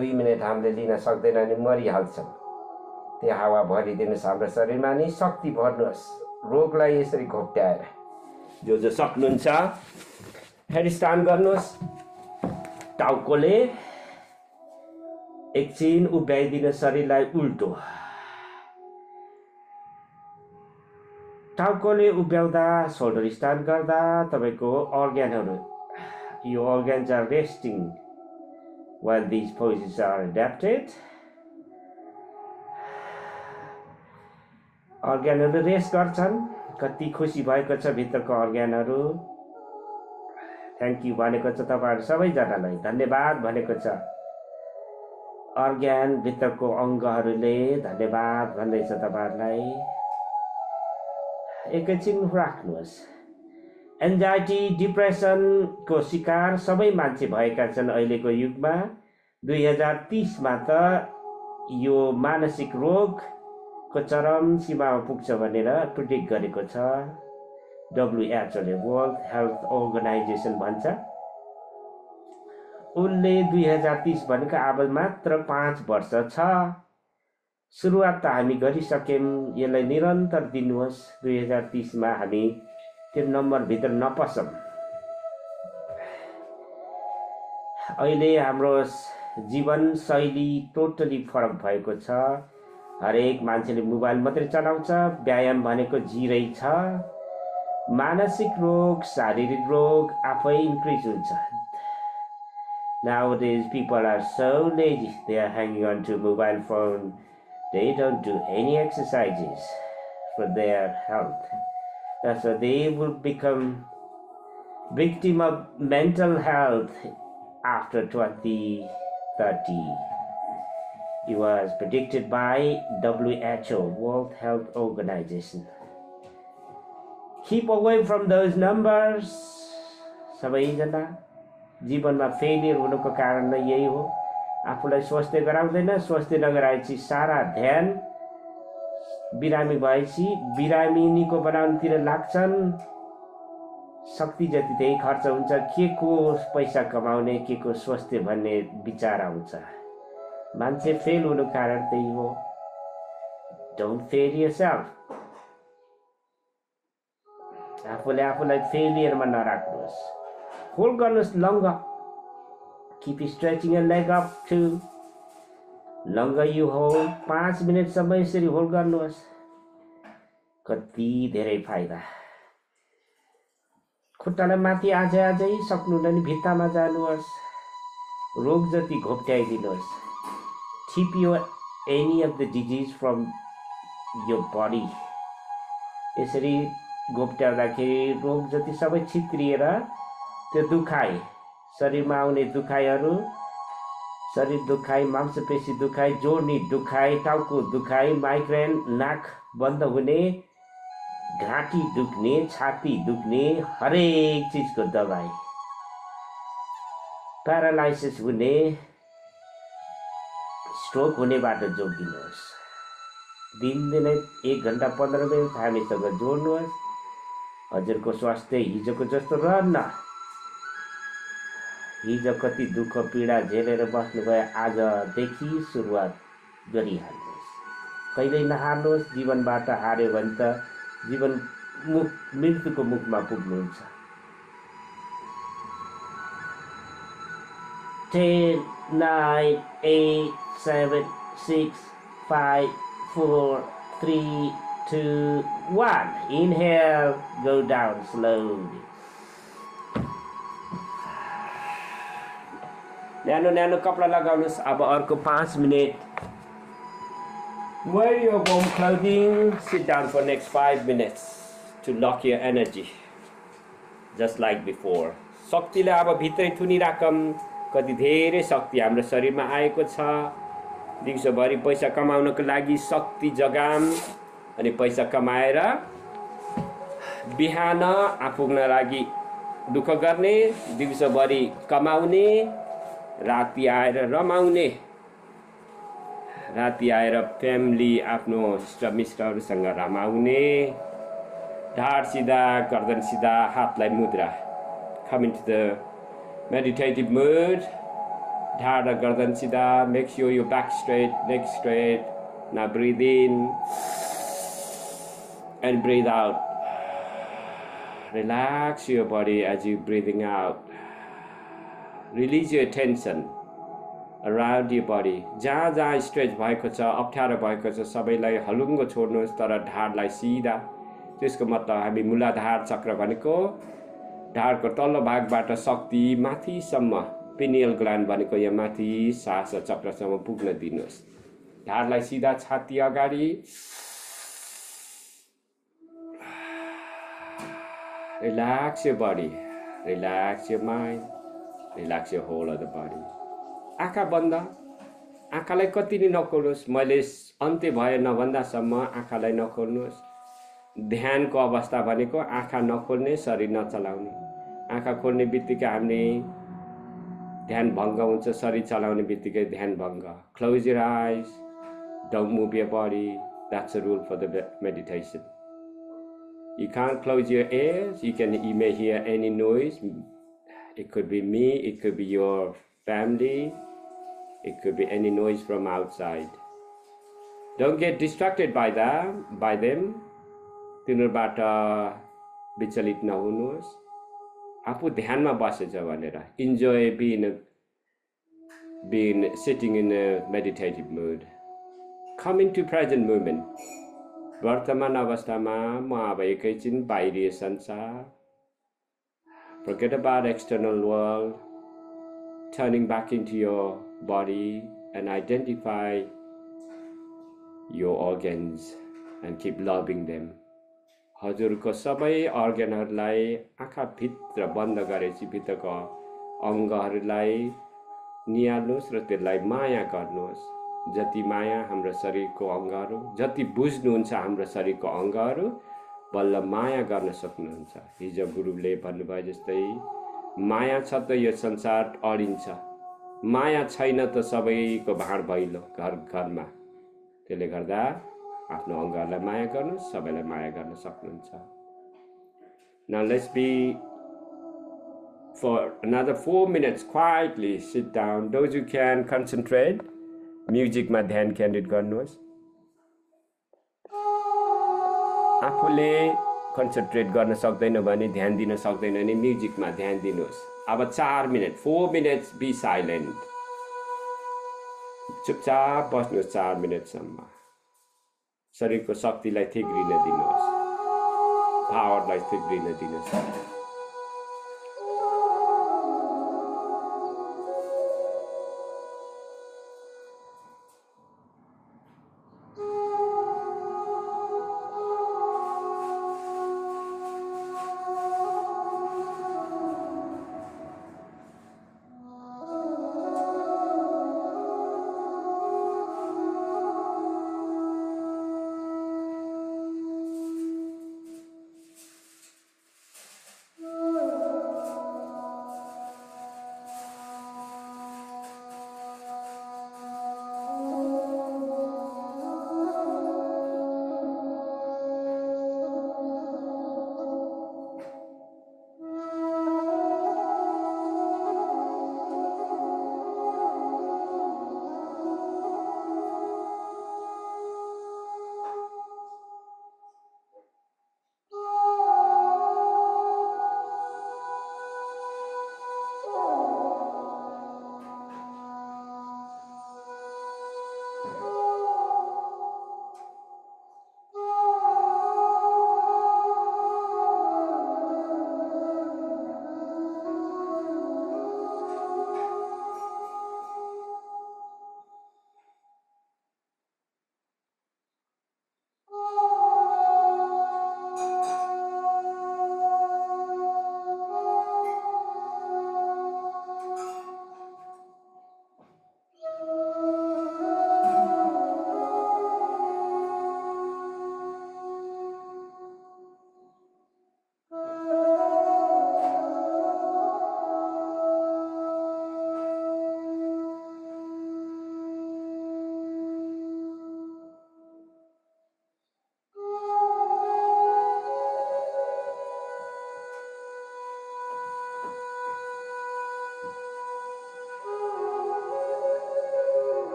2 मिनेट हामीले लिन सक्दैन अनि मरिहाल्छौँ. त्यो हावा भरिदिनुहोस् हाम्रो शरीरमा नि शक्ति भर्नुहोस् रोगलाई यसरी घोप्ट्याएर. जो सक्नुहुन्छ हेड स्ट्यान्ड गर्नुहोस्. टाउकोले एकछिन उभ्याइदिनु शरीरलाई उल्टो. टाउकोले उभ्याउँदा शोल्डर स्ट्यान्ड गर्दा तपाईको अर्ग्यानहरु यो organs are resting while these poses are adapted. अर्ग्यानहरु रेस्ट गर्छन्. कति खुसी भएको छ भित्रको अर्ग्यानहरु. थ्यांक यू भनेको छ तपाईहरु सबैजनालाई. धन्यवाद भनेको छ अर्ग्यान भित्रको अंगहरुले. धन्यवाद भन्दैछ तपाईहरुलाई. एकैछिन राख्नुहोस्. एन्जाइटी डिप्रेसन को शिकार सबै मान्छे भएका छन् अहिलेको युगमा. 2030 मा त यो मानसिक रोग को चरम सीमामा पुग्छ भनेर प्रिडिक्ट गरेको छ WHO ले. वर्ल्ड हेल्थ अर्गनाइजेसन भन्छ. उनले 2030 भनेको अब मात्र 5 वर्ष छ. सुरुवात त हामी गरिसक्यौं. यसलाई निरन्तर दिनुहोस्. 2030 मा हामी त्यो नम्बर भित्र नपसौं. अहिले हाम्रो जीवन शैली टोटली फरक भएको छ. हरेक मान्छेले मोबाइल मात्रै चलाउँछ. व्यायाम भनेको जिरै छ. मानसिक रोग, शारीरिक रोग आफै इन्क्रिज हुन्छ. Nowadays people are so lazy. They are hanging on to mobile phone. They don't do any exercises for their health. That's why they will become victim of mental health after 2030. It was predicted by WHO, World Health Organization. Keep away from those numbers. सबैजना जीवनमा failure हुनुको कारण नै यही हो. आफूलाई स्वस्थ गराउँदैन. स्वस्थ नगराएपछि सारा ध्यान बिरामी भएपछि बिरामिनीको बनाउनतिर लाग्छन्. शक्ति जति त्यही खर्च हुन्छ. के को पैसा कमाउने, के को स्वास्थ्य भन्ने विचार आउँछ. मान्छे फेल हुनु कारण त्यही हो. Don't fail yourself. आफूले आफूलाई फेलियरमा नराख्नुहोस्. होल्ड गर्नुहोस् long. Keep stretching your leg up too. Longer you hold. 5 मिनेटसम्म यसरी होल्ड गर्नुहोस्. कति धेरै फाइदा. खुट्टालाई माथि आजै सक्नुहुन्न नि भित्तामा जानुहोस्. रोग जति घोप्ट्याइदिनुहोस्. Keep any of the disease from your body. यसरी घोप्ट्याउँदाखेरि रोग जति सबै छित्रिएर त्यो दुखाइ, शरीरमा आउने दुखाइहरू, शरीर दुखाइ, मांसपेशी दुखाइ, जोड्नी दुखाइ, टाउको दुखाइ, माइग्रेन, नाक बन्द हुने, घाँटी दुख्ने, छाती दुख्ने, हरेक चीजको दबाई, प्यारालाइसिस हुने, स्ट्रोक हुनेबाट जोगिनुहोस्. दिनदिनै 1 घण्टा 15 मिनट हामीसँग जोड्नुहोस्. हजुरको स्वास्थ्य हिजोको जस्तो रहन्न. हिजो कति दुःख पीडा झेलेर बस्नुभयो. आजदेखि सुरुवात गरिहाल्नुहोस्. कहिल्यै नहार्नुहोस्. जीवनबाट हार्यो भने त जीवन मृत्युको मुखमा पुग्नुहुन्छ. 10, 9, 8, 7, 6, 5, 4, 3, 2, 1. Inhale, go down slowly. न्यानो कपडा लगाउनुहोस्. अब अर्को 5 minute. Wear your warm clothing. Sit down for next 5 minutes to lock your energy. Just like before. शक्तिलाई अब भित्रै थुनिराखौँ. कति धेरै शक्ति हाम्रो शरीरमा आएको छ. दिउँसोभरि पैसा कमाउनको लागि शक्ति जगाम अनि पैसा कमाएर बिहान आफूको लागि दुःख गर्ने, दिउँसोभरि कमाउने राति आएर रमाउने, राति आएर फ्यामिली आफ्नो इष्टमित्रहरूसँग रमाउने, ढाड सिधा, गर्दन सिधा, हातलाई मुद्रा. Come into the meditative mood. ढाड र गर्दन सिधा. Make sure your back straight, neck straight. Now breathe in and breathe out. Relax your body as you breathing out. Release your tension around your body. जहाँ जहाँ stretch भएको छ, अप्ठ्यारो भएको छ, सबैलाई हलुङ्गो छोड्नुहोस्, तर ढाडलाई सिधा. त्यसको मतलब हामी मूलाधार चक्र भनेको ढाडको तल्लो भागबाट शक्ति माथिसम्म, पिनियल ग्ल्यान्ड भनेको यहाँ माथि श्वास चक्रसम्म पुग्न दिनुहोस्. ढाडलाई सिधा, छाती अगाडि. Relax your body, relax your mind, relax your whole other body. आँखा बन्द. आँखालाई कति नि नखोल्नुहोस्. मैले अन्त्य भए नभन्दासम्म आँखालाई नखोल्नुहोस्. ध्यानको अवस्था भनेको आँखा नखोल्ने, शरीर नचलाउने. आँखा खोल्ने बित्तिकै हामीले ध्यान भङ्ग हुन्छ, शरीर चलाउने बित्तिकै ध्यान भङ्ग. Close your eyes, don't move your body. That's a rule for the meditation. You can't close your ears. You may hear any noise. It could be me, it could be your family, it could be any noise from outside. Don't get distracted by them. तिनीहरूबाट विचलित नहुनुहोस्. आफू ध्यानमा बसेछ भनेर enjoy being sitting in a meditative mood. Come into present moment. वर्तमान अवस्थामा म अब एकैछिन बाहिरी संसार. Forget about external world. Turning back into your body and identify your organs and keep loving them. हजुरको सबै अर्गनहरूलाई आँखा भित्र बन्द गरेपछि भित्रको अङ्गहरूलाई निहाल्नुहोस् र त्यसलाई माया गर्नुहोस्. जति माया हाम्रो शरीरको अङ्गहरू, जति बुझ्नुहुन्छ हाम्रो शरीरको अङ्गहरू, बल्ल माया गर्न सक्नुहुन्छ. हिजो गुरुले भन्नुभयो जस्तै माया छ त यो संसार अडिन्छ, माया छैन त सबैको भाँड भैलो घर घरमा. त्यसले गर्दा आफ्नो अङ्गहरूलाई माया गर्नुहोस्, सबैलाई माया गर्न सक्नुहुन्छ. Now let's be for another 4 minutes quietly sit down. Those who can concentrate, म्युजिकमा ध्यान केन्द्रित गर्नुहोस्. आफूले कन्सन्ट्रेट गर्न सक्दैन भने, ध्यान दिन सक्दैन भने म्युजिकमा ध्यान दिनुहोस्. अब 4 मिनट, 4 minutes बी साइलेन्ट. चुपचाप बस्नुहोस् 4 मिनटसम्म. शरीरको शक्तिलाई थिग्रिन दिनुहोस्, पावरलाई थिग्रिन दिनुहोस्.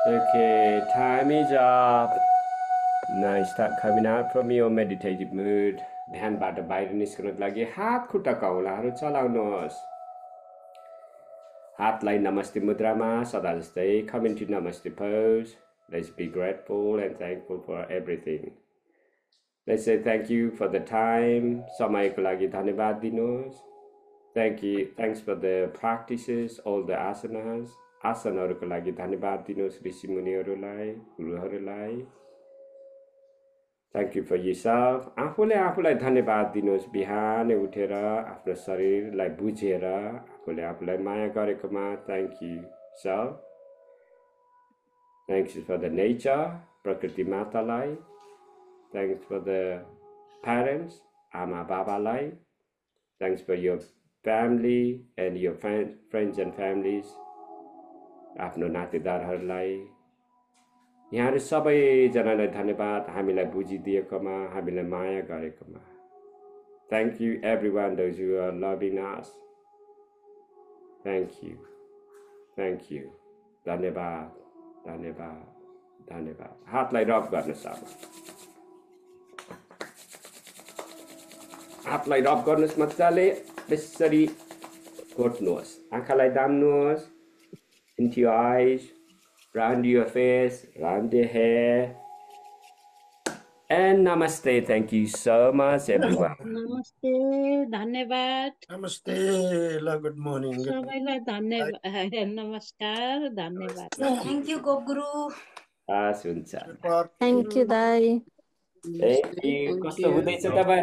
Okay, time is up. Now start coming out from your meditative mood. ध्यानबाट बाहिर निस्कनको लागि हात खुट्टाका औँलाहरू चलाउनुहोस्. हातलाई नमस्ते मुद्रामा सदा जस्तै come into namaste pose. Let's be grateful and thankful for everything. Let's say thank you for the time. समयको लागि धन्यवाद दिनुहोस्. Thanks for the practices, all the asanas. आसनहरूको लागि धन्यवाद दिनुहोस् ऋषि मुनिहरूलाई, गुरुहरूलाई. Thank you for yourself. आफूले आफूलाई धन्यवाद दिनुहोस्. बिहानै उठेर आफ्नो शरीरलाई बुझेर आफूले आफूलाई माया गरेकोमा thank you self. Thanks for the nature, प्रकृति मातालाई. Thanks for the parents, आमा बाबालाई. Thanks for your family and your friends and families. आफ्नो नातेदारहरूलाई. यहाँहरू सबैजनालाई धन्यवाद हामीलाई बुझिदिएकोमा, हामीलाई माया गरेकोमा. Thank you everyone, those who are loving us. Thank you. Thank you. धन्यवाद, धन्यवाद, धन्यवाद. हातलाई रब गर्नुहोस् अब. हातलाई रब गर्नुहोस् मजाले. यसरी घोट्नुहोस्. आँखालाई दाम्नुहोस्. Into your eyes, round your face, round your hair. And namaste. Thank you so much, everyone. नमस्ते धन्यवाद Namaste. Good morning. सबैलाई धन्यवाद नमस्कार धन्यवाद Thank you, Gopguru. हुन्छ. Report. Thank you, Dai. Thank you. कस्तो हुँदैछ तपाईहरु?